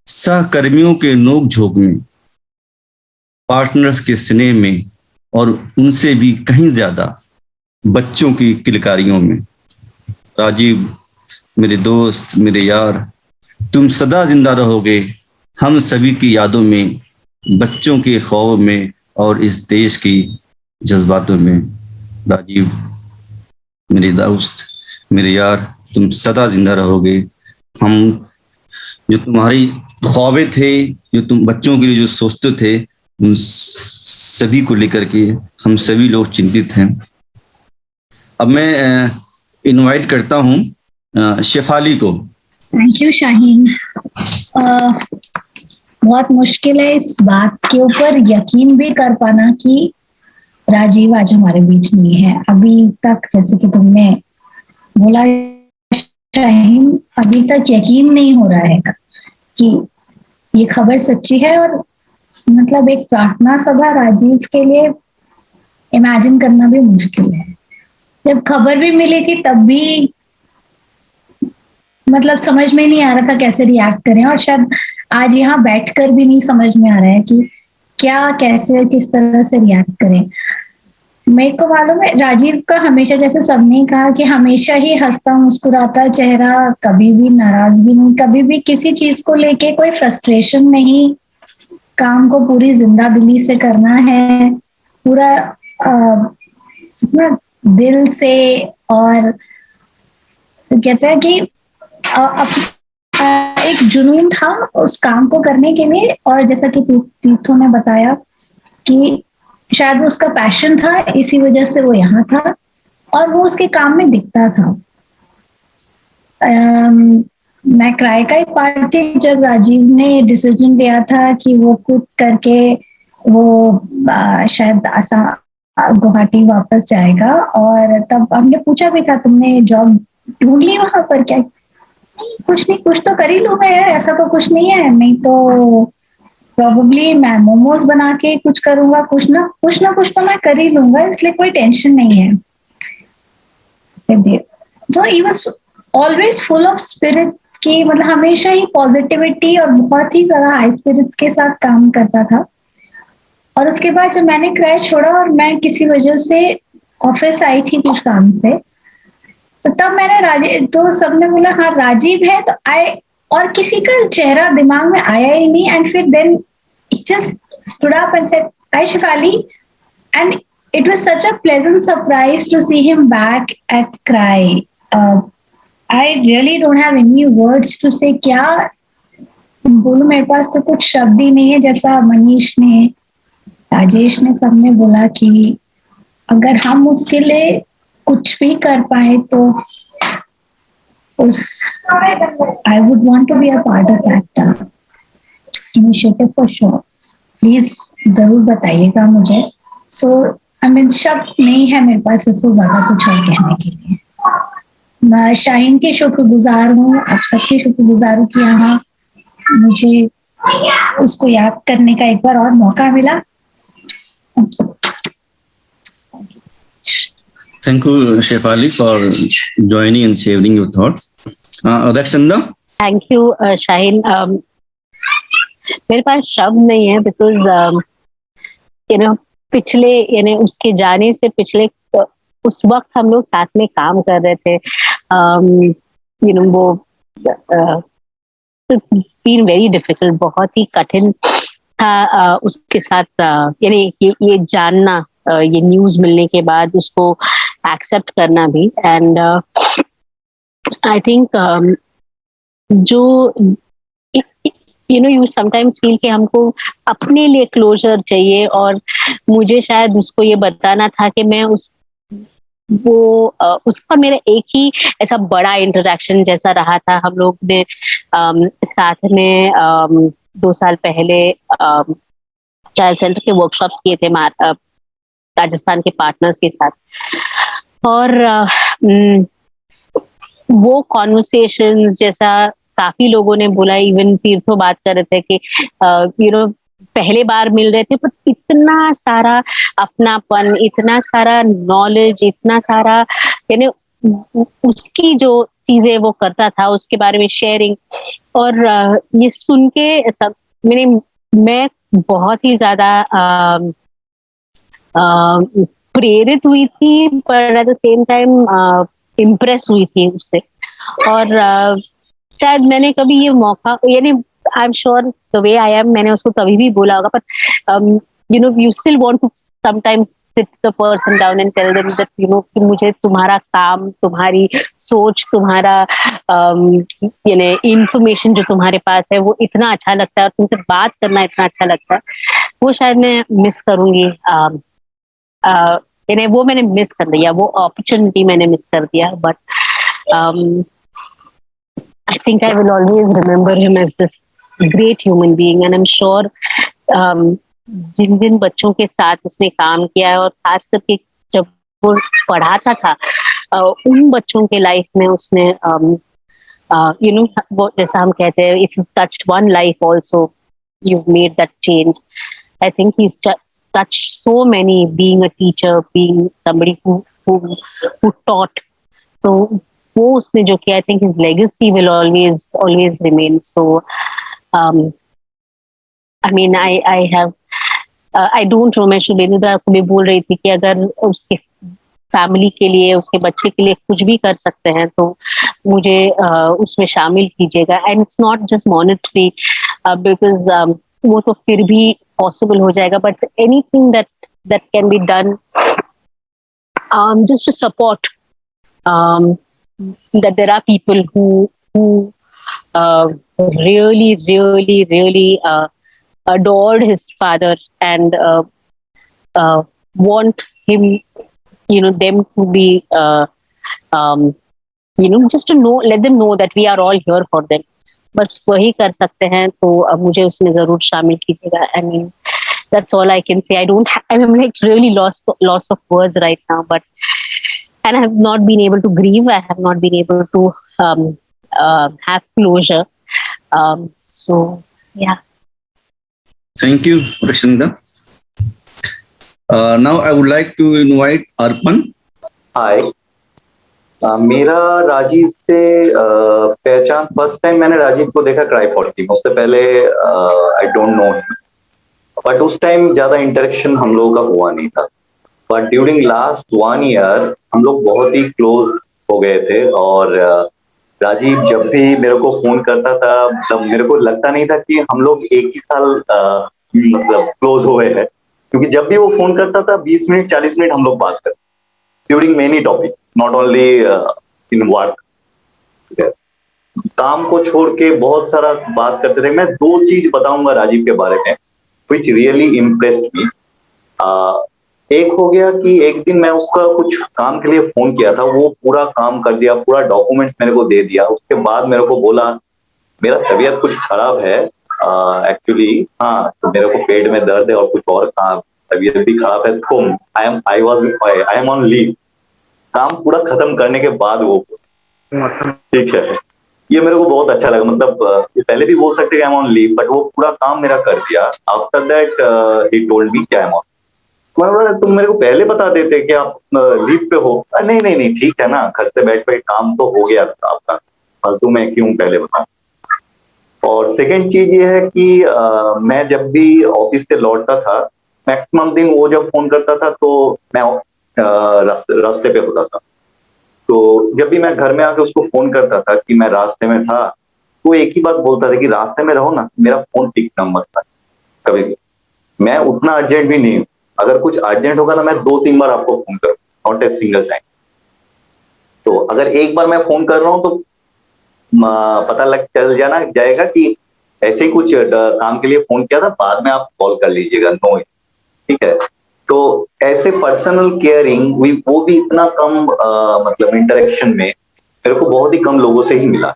सहकर्मियों के नोक झोंक में, पार्टनर्स के स्नेह में और उनसे भी कहीं ज्यादा बच्चों की किलकारियों में। राजीव मेरे दोस्त, मेरे यार, तुम सदा जिंदा रहोगे हम सभी की यादों में, बच्चों के ख्वाबों में और इस देश की जज्बातों में। राजीव मेरे दोस्त, मेरे यार, तुम सदा जिंदा रहोगे। हम जो तुम्हारी ख्वाबें थे, जो तुम बच्चों के लिए जो सोचते थे, उन सभी को लेकर के हम सभी लोग चिंतित हैं। अब मैं इनवाइट करता हूँ शेफाली को। Thank you Shaheen. बहुत मुश्किल है इस बात के ऊपर यकीन भी कर पाना कि राजीव आज हमारे बीच नहीं है। अभी तक जैसे कि तुमने बोला शाहीन, अभी तक यकीन नहीं हो रहा है कि ये खबर सच्ची है। और मतलब एक प्रार्थना सभा राजीव के लिए इमेजिन करना भी मुश्किल है। जब खबर भी मिली थी तब भी मतलब समझ में नहीं आ रहा था कैसे रिएक्ट करें, और शायद आज यहाँ बैठकर भी नहीं समझ में आ रहा है कि क्या, कैसे, किस तरह से रिएक्ट करें। मेरे को मालूम है राजीव का हमेशा, जैसे सबने कहा कि हमेशा ही हंसता मुस्कुराता चेहरा, कभी भी नाराजगी नहीं, कभी भी किसी चीज को लेके कोई फ्रस्ट्रेशन नहीं, काम को पूरी जिंदा दिली से करना है, पूरा अपना दिल से। और कहते हैं कि एक जुनून था उस काम को करने के लिए। और जैसा कि तीर्थों ने बताया कि शायद वो उसका पैशन था, इसी वजह से वो यहाँ था और वो उसके काम में दिखता था। मैं क्राई का एक पार्ट थी जब राजीव ने डिसीजन लिया था कि वो खुद करके वो शायद गुवाहाटी वापस जाएगा। और तब हमने पूछा भी था, तुमने जॉब ढूंढ ली वहां पर? क्या कुछ नहीं, कुछ तो कर ही लूंगा यार, ऐसा तो कुछ नहीं है, नहीं तो प्रोबेबली मैं मोमोज बना के कुछ करूंगा, कुछ ना कुछ तो मैं कर ही लूंगा, इसलिए कोई टेंशन नहीं है। So he was always full of spirit, कि मतलब हमेशा ही पॉजिटिविटी और बहुत ही ज्यादा हाई स्पिरिट्स के साथ काम करता था। और उसके बाद जब मैंने क्राई छोड़ा और मैं किसी वजह से ऑफिस आई थी कुछ काम से, तो तब मैंने राजीव, तो सबने बोला हाँ राजीव है, तो आए, और किसी का चेहरा दिमाग में आया ही नहीं। एंड फिर then just stood up and said hi Shefali, and it was such a pleasant surprise to see him back at CRY. I really don't have any words to say, क्या बोलूं, मेरे पास तो कुछ शब्द ही नहीं है। जैसा मनीष ने, राजेश ने, सबने बोला कि अगर हम उसके लिए कुछ भी कर पाए तो I would want to be a part of that initiative for sure. Please जरूर बताइएगा मुझे। सो आई मीन शब्द नहीं है मेरे पास इससे ज्यादा कुछ और कहने के लिए। मैं शाहीन की शुक्रगुजार हूँ, आप सबकी शुक्रगुजार हूँ कि यहाँ मुझे उसको याद करने का एक बार और मौका मिला। Thank you, Shefali, for joining and sharing your thoughts. Rakshanda? Thank you, Shaheen. मेरे पास शब्द नहीं है, बिकॉज पिछले उसके जाने से पिछले उस वक्त हम लोग साथ में काम कर रहे थे। वो इट्स बीन वेरी डिफिकल्ट, बहुत ही कठिन था उसके साथ, ये जानना, ये न्यूज मिलने के बाद उसको एक्सेप्ट करना भी। एंड आई थिंक जो यू समटाइम्स फील कि हमको अपने लिए क्लोजर चाहिए, और मुझे शायद उसको ये बताना था कि मैं उसका मेरा एक ही ऐसा बड़ा इंटरेक्शन जैसा रहा था। हम लोग ने साथ में 2 साल पहले चाइल्ड सेंटर के वर्कशॉप्स किए थे राजस्थान के पार्टनर्स के साथ, और वो कॉन्वर्सेशंस जैसा काफी लोगों ने बोला, इवन तीर्थो बात कर रहे थे कि पहले बार मिल रहे थे, पर इतना सारा अपनापन, इतना सारा नॉलेज, इतना सारा यानी उसकी जो चीजें वो करता था उसके बारे में शेयरिंग, और ये सुन के सब मैंने मैं बहुत ही ज्यादा प्रेरित हुई थी, पर at the same time impress हुई थी उससे। और शायद मैंने कभी ये मौका, यानी I am sure the way I am, मैंने उसको कभी भी बोला होगा, पर you know you still want to sometimes sit the person down and tell them that you know कि मुझे तुम्हारा काम, तुम्हारी सोच, तुम्हारा यानी इंफॉर्मेशन जो तुम्हारे पास है वो इतना अच्छा लगता है और तुमसे बात करना इतना अच्छा लगता है। वो शायद मैं मिस करूंगी, यानी वो मैंने मिस कर दिया, वो अपॉर्चुनिटी मैंने मिस कर दिया। But I think I will always remember him as this great human being, and I'm sure जिन जिन बच्चों के साथ उसने काम किया है, और खास करके जब वो पढ़ाता था उन बच्चों के लाइफ में उसने यू नो वो जैसा हम कहते हैं, if you touched one life also you've made that change. I think he's touched so many, being a teacher, being somebody who taught. So वो उसने जो किया, I think his legacy will always remain. So I mean I have I don't know, मैं शुभेंदुदा को भी बोल रही थी कि अगर उसके फैमिली के लिए, उसके बच्चे के लिए कुछ भी कर सकते हैं तो मुझे उसमें शामिल कीजिएगा। And it's not just monetary, because वो तो फिर भी पॉसिबल हो जाएगा, but anything that can be done just to support that there are people who really adored his father and want him, you know, them to be you know, just to know, let them know that we are all here for them. बस वही कर सकते हैं, तो मुझे उसमें जरूर शामिल कीजिएगा। I mean that's all I can say. I'm like really loss of words right now, but and I have not been able to grieve. I have not been able to have closure. So yeah. Thank you, Prashanda. Now I would like to invite Arpan. हाय, मेरा राजीव से पहचान, फर्स्ट टाइम मैंने राजीव को देखा क्राई 40 में, उससे पहले आई डोंट नो, बट उस टाइम ज्यादा इंटरेक्शन हम लोगों का हुआ नहीं था। बट ड्यूरिंग लास्ट 1 ईयर हम लोग बहुत ही क्लोज हो गए थे, और राजीव जब भी मेरे को फोन करता था तब मेरे को लगता नहीं था कि हम लोग एक ही साल मतलब क्लोज हुए हैं, क्योंकि जब भी वो फोन करता था 20 मिनट 40 मिनट हम लोग बात करते during many topics, not only in work. काम को छोड़ के बहुत सारा बात करते थे। मैं 2 चीज बताऊंगा राजीव के बारे में विच रियली इम्प्रेस्ड मी। एक हो गया कि एक दिन मैं उसका कुछ काम के लिए फोन किया था, वो पूरा काम कर दिया, पूरा डॉक्यूमेंट्स मेरे को दे दिया। उसके बाद मेरे को बोला मेरा तबीयत कुछ खराब है एक्चुअली, हाँ तो मेरे को पेट में दर्द है और कुछ और तबीयत भी खराब है, तो आई एम ऑन लीव। काम पूरा खत्म करने के बाद वो, ठीक है, ये मेरे को बहुत अच्छा लगा। मतलब पहले भी बोल सकते आई एम ऑन लीव, बट वो पूरा काम मेरा कर दिया। After that he told me कि आई एम ऑन। तुम मेरे को पहले बता देते कि आप लीव पे हो। नहीं ठीक है ना, घर से बैठ काम तो हो गया था आपका, फालतू में क्यों पहले बताऊं। और सेकेंड चीज ये है कि मैं जब भी ऑफिस से लौटता था, मैक्सिमम दिन वो जब फोन करता था तो मैं रास्ते पे होता था। तो जब भी मैं घर में आके उसको फोन करता था कि मैं रास्ते में था, तो एक ही बात बोलता था कि रास्ते में रहो ना, मेरा फोन पिक नंबर था। कभी भी मैं उतना अर्जेंट भी नहीं हूँ, अगर कुछ अर्जेंट होगा ना मैं 2-3 बार आपको फोन करूँ, नॉट ए सिंगल टाइम। तो अगर एक बार मैं फोन कर रहा हूँ तो पता चल जाएगा कि ऐसे ही कुछ काम के लिए फोन किया था, बाद में आप कॉल कर लीजिएगा, नो, ठीक है। तो ऐसे पर्सनल केयरिंग वो भी इतना कम मतलब इंटरेक्शन में मेरे को बहुत ही कम लोगों से ही मिला।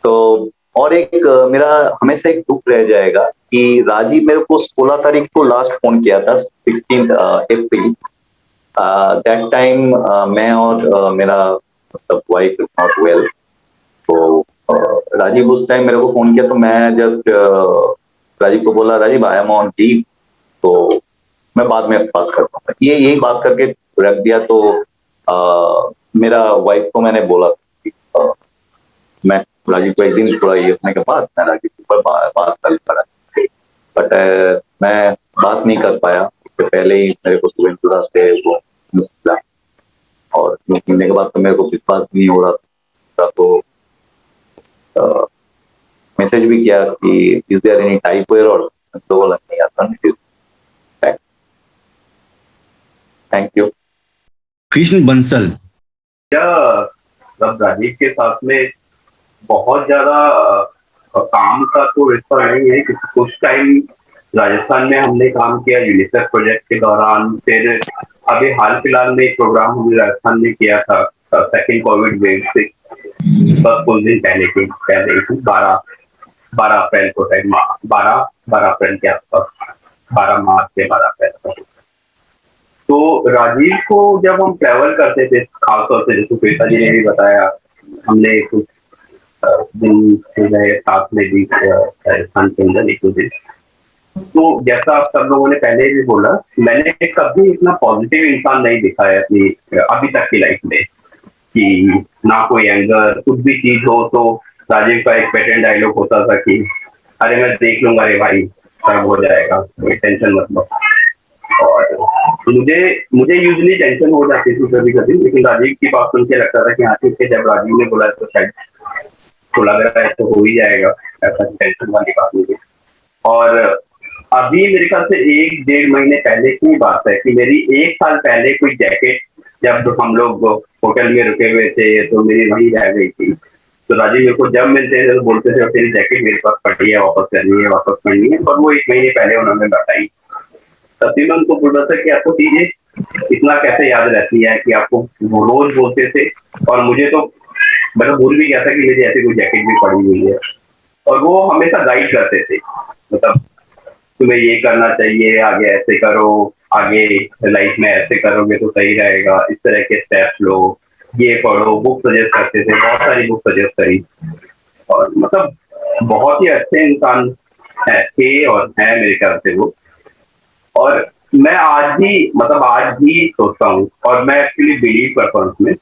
तो और एक मेरा हमेशा एक दुख रह जाएगा कि राजीव मेरे को 16 तारीख को लास्ट फोन किया था, 16 अप्रैल। दैट टाइम मैं और मेरा मतलब वाइफ इज नॉट वेल। तो राजीव उस टाइम मेरे को फोन किया, तो मैं जस्ट राजीव को बोला, Rajiv I am on leave, तो मैं बाद में बात करता हूँ, ये यही बात करके रख दिया। तो मेरा वाइफ को मैंने बोला कि मैं राजीव को एक दिन थोड़ा ये होने के बाद मैं राजीव के ऊपर बात कर पड़ा, बट मैं बात नहीं कर पाया। उससे पहले ही मेरे को शुभेंदु से वो मिला, और मिलने के बाद तो मेरे को विश्वास नहीं हो रहा था, तो मैसेज भी किया कि is there any typo error, तो बोला नहीं आता, थैंक यू। कृष्ण बंसल, क्या मतलब राजीव के साथ में बहुत ज्यादा काम का तो ऐसा नहीं है, क्योंकि कुछ टाइम राजस्थान में हमने काम किया यूनिसेफ प्रोजेक्ट के दौरान, फिर अभी हाल फिलहाल में एक प्रोग्राम हमने राजस्थान में किया था सेकेंड कोविड वेव से बस कुछ दिन पहले 12 अप्रैल को शायद 12 अप्रैल के आसपास, 12 मार्च से 12 अप्रैल तक। तो राजीव को जब हम ट्रैवल करते थे, खासतौर से जैसे श्वेता जी ने भी बताया, हमने कुछ दिन रहे साथ में भी राजस्थान के अंदर एक दो दिन, तो जैसा आप सब लोगों ने पहले भी बोला, मैंने कभी इतना पॉजिटिव इंसान नहीं दिखा है अपनी अभी तक की लाइफ में, कि ना कोई एंगर, कुछ भी चीज हो तो राजीव का एक पेटेंट डायलॉग होता था कि अरे मैं देख लूंगा रे भाई, सब हो जाएगा, कोई टेंशन मत लो। और मुझे यूजुअली टेंशन हो जाती थी कभी कभी, लेकिन राजीव की बात सुन के लगता था कि हाँ ठीक है, जब राजीव ने बोला तो शायद तो लग रहा है तो हो ही जाएगा, ऐसा टेंशन वाली बात नहीं। और अभी मेरे ख्याल से 1-1.5 महीने पहले की बात है कि मेरी 1 साल पहले कोई जैकेट, जब हम लोग होटल में रुके हुए थे तो मेरी वहीं रह गई थी, तो राजीव मेरे को जब मिलते थे तो बोलते थे तेरी जैकेट मेरे पास पड़ी है, वापस करनी है, और वो 1 महीने पहले उन्होंने बताई। तब भी मैं उनको बोल रहा था कि आपको चीजें इतना कैसे याद रहती है कि आपको वो रोज बोलते थे, और मुझे तो मैं तो भूल भी गया था कि मेरी ऐसी कोई जैकेट भी पड़ी हुई है। और वो हमेशा गाइड करते थे, मतलब तुम्हें ये करना चाहिए, आगे ऐसे करो, आगे लाइफ में ऐसे करोगे तो सही रहेगा, इस तरह के स्टेप्स लो, ये पढ़ो, बुक सजेस्ट करते थे, बहुत सारी बुक सजेस्ट करी, और मतलब बहुत ही अच्छे इंसान थे और है मेरे ख्याल से वो। और मैं आज भी सोचता हूँ, और मैं एक्चुअली बिलीव करता हूँ उसमें,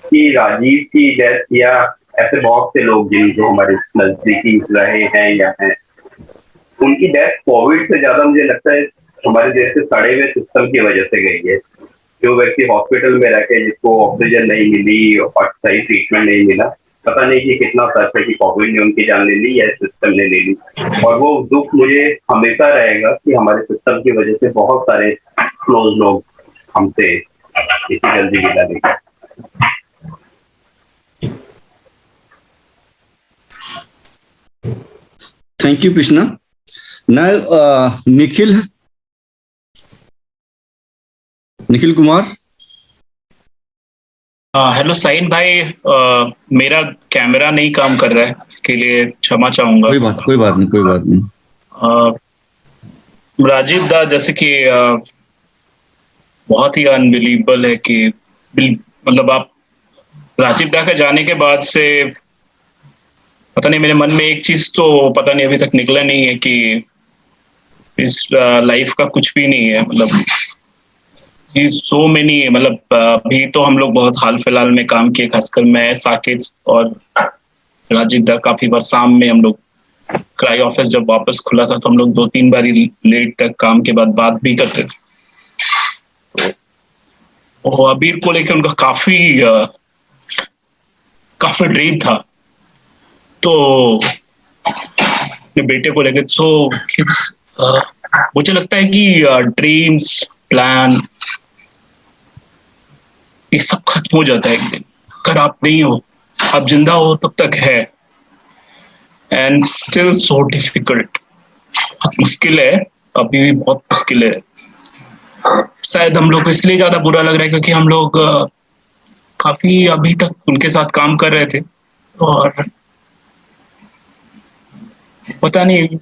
कि राजीव की डेथ या ऐसे बहुत से लोग जो हमारे नजदीकी रहे हैं या हैं, उनकी डेथ कोविड से ज्यादा मुझे लगता है हमारे देश के सड़े हुए सिस्टम की वजह से गई है। जो व्यक्ति हॉस्पिटल में रह के जिसको ऑक्सीजन नहीं मिली और सही ट्रीटमेंट नहीं मिला, पता नहीं कि कितना सच है कि कोविड ने उनकी जान ले ली या सिस्टम ने ले ली। और वो दुख मुझे हमेशा रहेगा कि हमारे सिस्टम की वजह से बहुत सारे क्लोज लोग हमसे इतनी जल्दी विदा ले गए। Thank you Krishna. Now Nikhil Kumar. Hello साइन भाई, मेरा कैमरा नहीं काम कर रहा है, इसके लिए क्षमा चाहूंगा। कोई बात नहीं। राजीव दा जैसे कि बहुत ही अनबिलीवेबल है कि मतलब आप राजीव दा के जाने के बाद से पता नहीं, मेरे मन में एक चीज तो पता नहीं अभी तक निकला नहीं है कि इस लाइफ का कुछ भी नहीं है, मतलब सो मेनी, मतलब अभी तो हम लोग बहुत हाल फिलहाल में काम किए, खासकर मैं, साकेत और राजीव दा, काफी बार शाम में हम लोग क्राई ऑफिस जब वापस खुला था तो हम लोग 2-3 बार लेट तक काम के बाद बात भी करते थे। और अबीर को लेकर उनका काफी ड्रीम था, तो बेटे को लेकर मुझे लगता है कि ड्रीम्स, प्लान, ये सब खत्म हो जाता है एक दिन। अगर आप नहीं हो, आप जिंदा हो तब तक है, एंड स्टिल सो डिफिकल्ट, बहुत मुश्किल है, अभी भी बहुत मुश्किल है। शायद हम लोग को इसलिए ज्यादा बुरा लग रहा है क्योंकि हम लोग काफी अभी तक उनके साथ काम कर रहे थे, और पता नहीं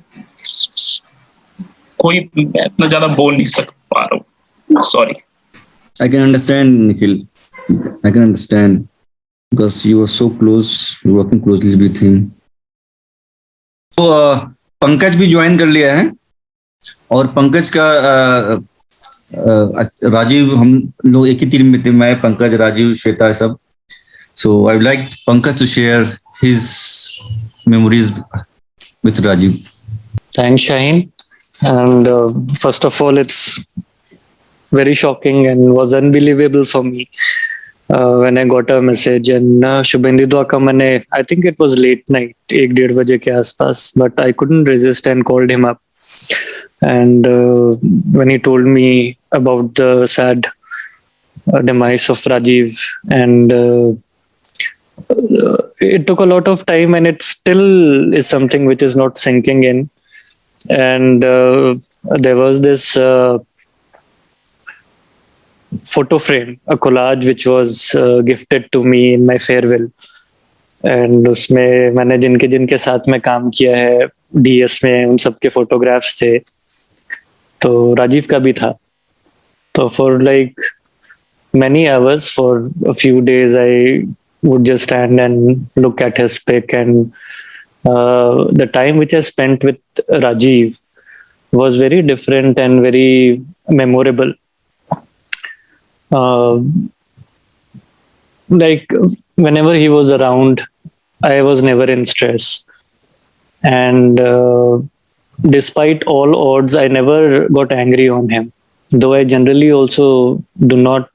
कोई इतना ज्यादा बोल नहीं सक पा रहा हूँ, sorry. I can understand, Nikhil. I can understand because you were so close, working closely with him. So, Pankaj भी ज्वाइन कर लिया है और पंकज का राजीव, हम लोग एक ही टीम में थे, मैं, पंकज, राजीव, श्वेता सब. So I would like Pankaj to share his memories with Rajiv. Thanks, Shaheen. And first of all, it's very shocking and was unbelievable for me when I got a message. And Shubhendu da ka maine, I think it was late night, 1-1:30 baje ke aaspas, but I couldn't resist and called him up. And when he told me about the sad demise of Rajiv, and it took a lot of time, and it still is something which is not sinking in. And there was this photo frame, a collage which was gifted to me in my farewell. And उसमें मैंने जिनके साथ में काम किया है DS में, उन सब के फोटोग्राफ्स थे, तो राजीव का भी था. तो for like many hours, for a few days, I would just stand and look at his pic, and the time which I spent with Rajiv was very different and very memorable. Like whenever he was around, I was never in stress, and despite all odds, I never got angry on him, though I generally also do not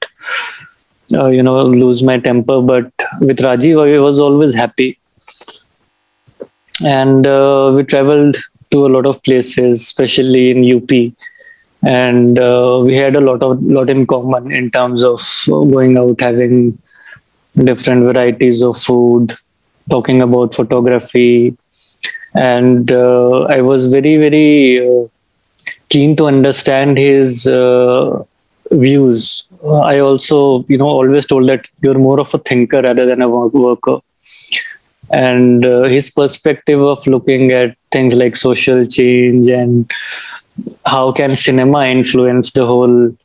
lose my temper. But with Rajiv, I was always happy. And we traveled to a lot of places, especially in UP. And we had a lot in common in terms of going out, having different varieties of food, talking about photography. And I was very, very keen to understand his views. I also, always told that you're more of a thinker rather than a worker. And his perspective of looking at things like social change and how can cinema influence the whole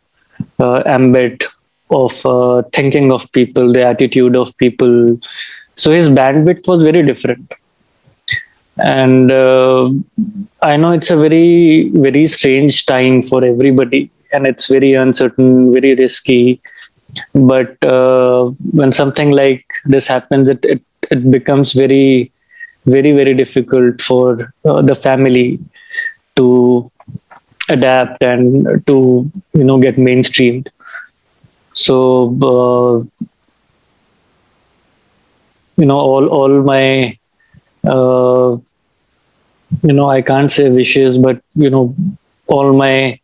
ambit of thinking of people, the attitude of people. So his bandwidth was very different. And I know it's a very, very strange time for everybody, and it's very uncertain, very risky. But when something like this happens, it becomes very, very, very difficult for the family to adapt and to get mainstreamed. So all my I can't say wishes, but all my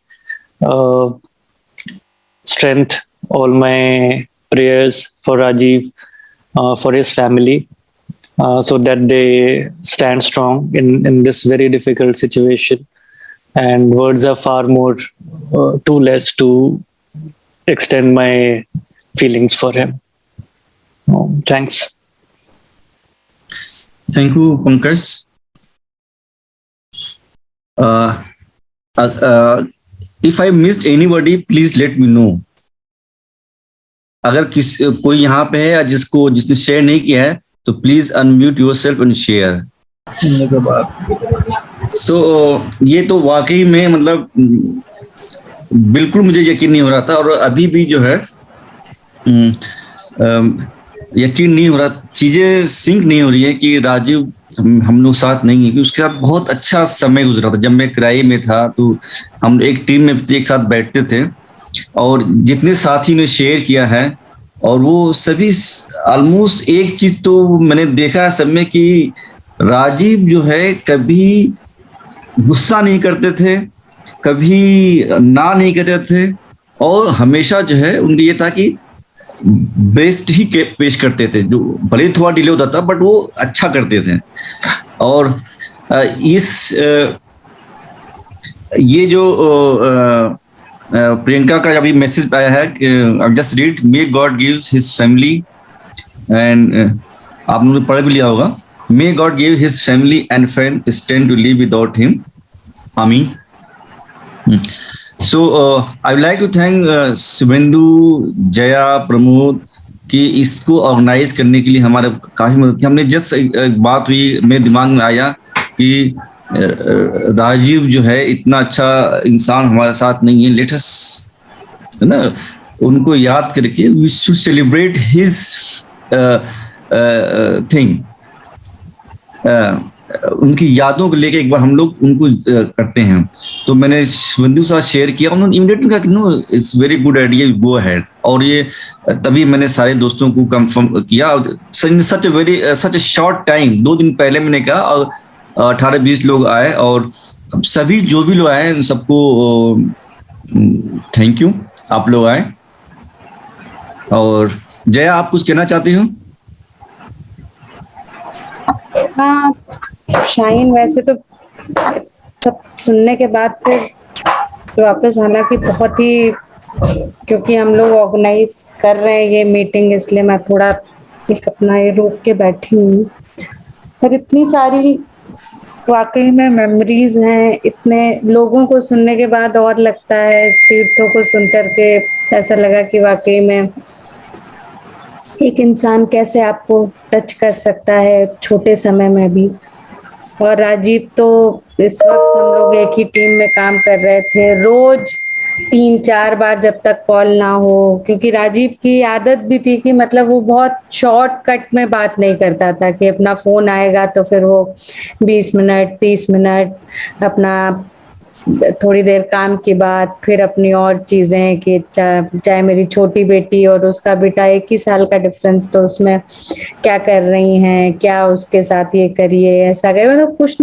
strength, all my prayers for Rajiv, for his family, so that they stand strong in this very difficult situation. And words are far more too less to extend my feelings for him. Thanks. Thank you, Pankaj. If I missed anybody, please let me know. अगर कोई यहाँ पे है जिसने शेयर नहीं किया है, तो please unmute yourself and share. ये तो वाकई में मतलब बिल्कुल मुझे यकीन नहीं हो रहा था, और अभी भी जो है यकीन नहीं हो रहा, चीजें सिंक नहीं हो रही है कि राजीव हम लोग साथ नहीं है, कि उसके साथ बहुत अच्छा समय गुजरा था. जब मैं किराए में था तो हम एक टीम में एक साथ बैठते थे, और जितने साथी ने शेयर किया है, और वो सभी ऑलमोस्ट एक चीज तो मैंने देखा है सब में कि राजीव जो है कभी गुस्सा नहीं करते थे, कभी ना नहीं करते थे, और हमेशा जो है उनका ये था कि बेस्ट ही पेश करते थे. जो भले थोड़ा डिले होता था बट वो अच्छा करते थे. और ये जो प्रियंका का अभी मैसेज आया है, I just read, may God gives his family, and आप लोगों ने पढ़ भी लिया होगा, may God give his family and friend strength to live without him, आमीन. So I would like to thank Shubhendu, Jaya, Pramod कि इसको ऑर्गेनाइज करने के लिए हमारे काफी मदद की. हमने जस्ट एक बात हुई, मेरे दिमाग में आया कि राजीव जो है इतना अच्छा इंसान हमारे साथ नहीं है, लेट अस, है ना, उनको याद करके we should celebrate his thing, उनकी यादों को लेके एक बार हम लोग उनको करते हैं। तो मैंने शुभेंदु के साथ शेयर किया, उन्होंने इमीडिएटली कहा कि no it's very good idea, go ahead. और ये तभी मैंने सारे दोस्तों को कंफर्म किया, सच ए शॉर्ट टाइम, 2 दिन पहले मैंने कहा, और 18-20 लोग आए, और सभी जो भी लोग आए सबको थैंक यू, आप लोग आए। और जया, आप कुछ कहना चाहती हो? हाँ शाहीन, वैसे तो सब सुनने के बाद फिर वापस आना की बहुत ही, क्योंकि हम लोग ऑर्गेनाइज कर रहे हैं ये मीटिंग, इसलिए मैं थोड़ा एक अपना ये रोक के बैठी हूँ। पर इतनी सारी वाकई में मेमोरीज हैं, इतने लोगों को सुनने के बाद और लगता है, तीर्थों को सुन करके ऐसा लगा कि वाकई में एक इंसान कैसे आपको टच कर सकता है छोटे समय में भी। और राजीव तो इस वक्त हम लोग एक ही टीम में काम कर रहे थे, रोज 3-4 बार जब तक कॉल ना हो, क्योंकि राजीव की आदत भी थी कि मतलब वो बहुत शॉर्टकट में बात नहीं करता था कि अपना फोन आएगा तो फिर वो 20 मिनट 30 मिनट अपना थोड़ी देर काम की बात, फिर अपनी और चीजें कि चाहे मेरी छोटी बेटी और उसका बेटा 1 ही साल का डिफरेंस, तो उसमें क्या कर रही हैं, क्या उसके साथ ये करिए, ऐसा करिए, मतलब कुछ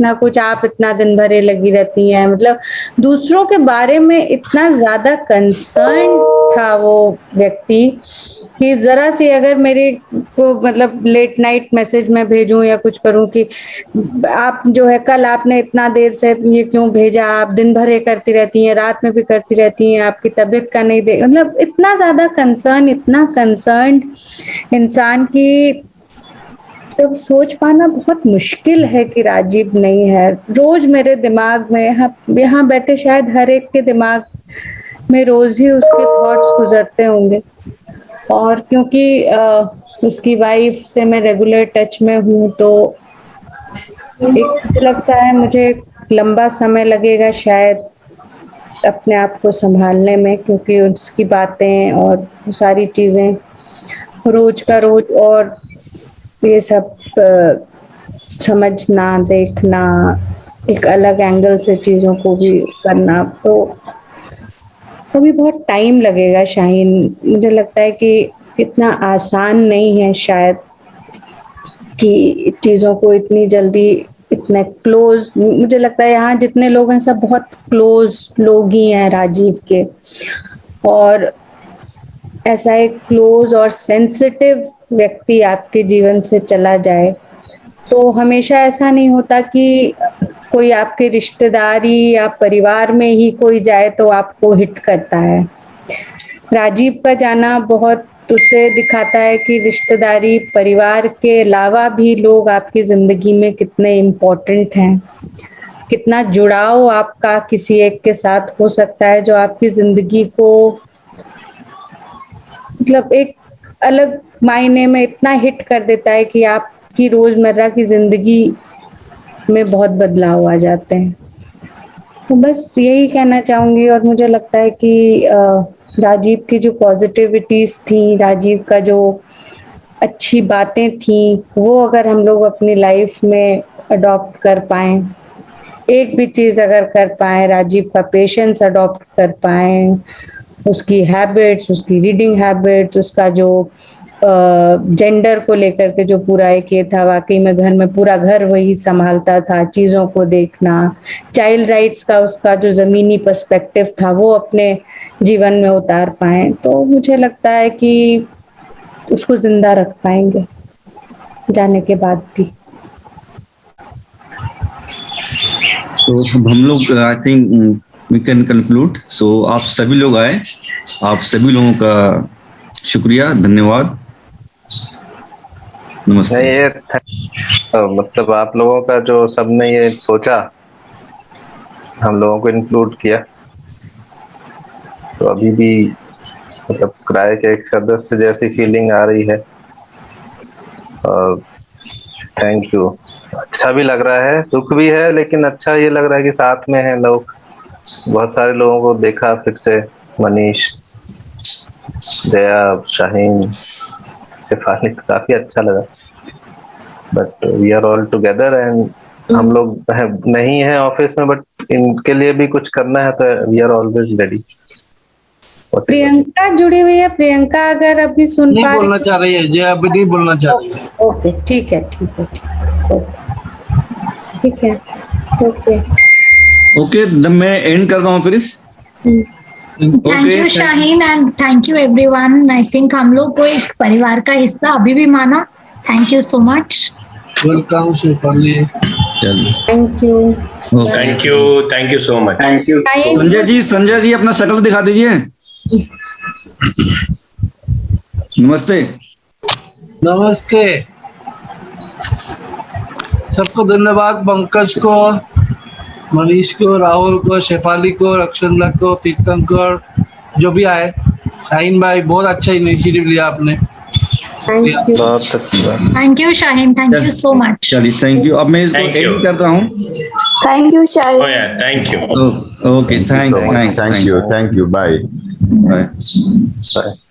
ना कुछ आप इतना दिन भर ये लगी रहती हैं, मतलब दूसरों के बारे में इतना ज्यादा कंसर्न था वो व्यक्ति कि जरा सी अगर मेरे को मतलब लेट नाइट मैसेज में भेजूं या कुछ करूं कि आप जो है कल आपने इतना देर से ये क्यों भेजा, आप दिन भर ये करती रहती हैं, रात में भी करती रहती हैं, आपकी तबीयत का नहीं दे, मतलब इतना ज्यादा कंसर्न, इतना कंसर्न इंसान की सब सोच पाना बहुत मुश्किल है कि राजीव नहीं है। रोज मेरे दिमाग में, यहाँ बैठे शायद हर एक के दिमाग में रोज ही उसके थॉट्स गुजरते होंगे। और क्योंकि उसकी वाइफ से मैं रेगुलर टच में हूँ, तो एक लगता है मुझे लंबा समय लगेगा शायद अपने आप को संभालने में, क्योंकि उसकी बातें और सारी चीजें रोज का रोज, और ये सब समझना, देखना, एक अलग एंगल से चीजों को भी करना, तो अभी बहुत टाइम लगेगा शाहीन। मुझे लगता है कि इतना आसान नहीं है शायद कि चीजों को इतनी जल्दी, इतने क्लोज, मुझे लगता है यहाँ जितने लोग हैं सब बहुत क्लोज लोग ही हैं राजीव के, और ऐसा एक क्लोज और सेंसिटिव व्यक्ति आपके जीवन से चला जाए तो हमेशा ऐसा नहीं होता कि कोई आपके रिश्तेदारी या परिवार में ही कोई जाए तो आपको हिट करता है। राजीव का जाना बहुत उसे दिखाता है कि रिश्तेदारी, परिवार के अलावा भी लोग आपकी जिंदगी में कितने इम्पोर्टेंट हैं, कितना जुड़ाव आपका किसी एक के साथ हो सकता है जो आपकी जिंदगी को मतलब एक अलग मायने में इतना हिट कर देता है कि आपकी रोजमर्रा की जिंदगी में बहुत बदलाव आ जाते हैं। तो बस यही कहना चाहूंगी, और मुझे लगता है कि राजीव की जो पॉजिटिविटीज थी, राजीव का जो अच्छी बातें थी, वो अगर हम लोग अपनी लाइफ में अडॉप्ट कर पाए, एक भी चीज अगर कर पाए, राजीव का पेशेंस अडॉप्ट कर पाए, उसकी हैबिट्स, उसकी रीडिंग हैबिट्स, उसका जो जेंडर को लेकर के जो पूरा एक ये था, वाकई में घर में पूरा घर वही संभालता था, चीजों को देखना, चाइल्ड राइट्स का उसका जो जमीनी पर्सपेक्टिव था वो अपने जीवन में उतार पाए, तो मुझे लगता है कि उसको जिंदा रख पाएंगे जाने के बाद भी। तो हम लोग I think we can conclude. So आप सभी लोग आए, आप सभी लोगों का शुक्रिया, धन्यवाद, नमस्ते। ये मतलब आप लोगों का जो सबने ये सोचा, हम लोगों को इंक्लूड किया, तो अभी भी मतलब किराए के एक सदस्य जैसी फीलिंग आ रही है। और थैंक यू। अच्छा भी लग रहा है, दुख भी है, लेकिन अच्छा ये लग रहा है कि साथ में हैं लोग। बहुत सारे लोगों को देखा फिर से, मनीष, दया, शाहीन, शेफाली, काफी अच्छा लगा। But we are all together and हम लोग नहीं है ऑफिस में, बट इनके लिए भी कुछ करना है तो we are always ready. Priyanka जुड़ी हुई है। प्रियंका अगर अभी सुन नहीं पा बोलना चाह रही है, जय अभी नहीं बोलना चाह रही है। ओके, ठीक है, ठीक है, ठीक है, ओके। ओके, मैं एंड कर रहा हूँ फिर इस। Thank you Shaheen and thank you everyone. I think हम लोग को एक परिवार का हिस्सा अभी भी माना। Thank you so much. Welcome Shefali. Thank you, thank you, thank you so much. Thank you. Sanjay ji अपना शक्ल दिखा दीजिए। नमस्ते। नमस्ते सबको, धन्यवाद पंकज को, मनीष को, राहुल को, शेफाली को, रक्षंदा को, तीर्थंकर, जो भी आए। शाहीन भाई बहुत अच्छा इनिशिएटिव लिया आपने। बहुत अच्छा। Thank you Shaheen, thank you so much. चलिए, थैंक यू। अब मैं इसको Thank you. एंड कर रहा हूँ। Thank you Shaheen. Oh yeah, thank you. Okay, thanks. Thank you, bye. Bye. Bye.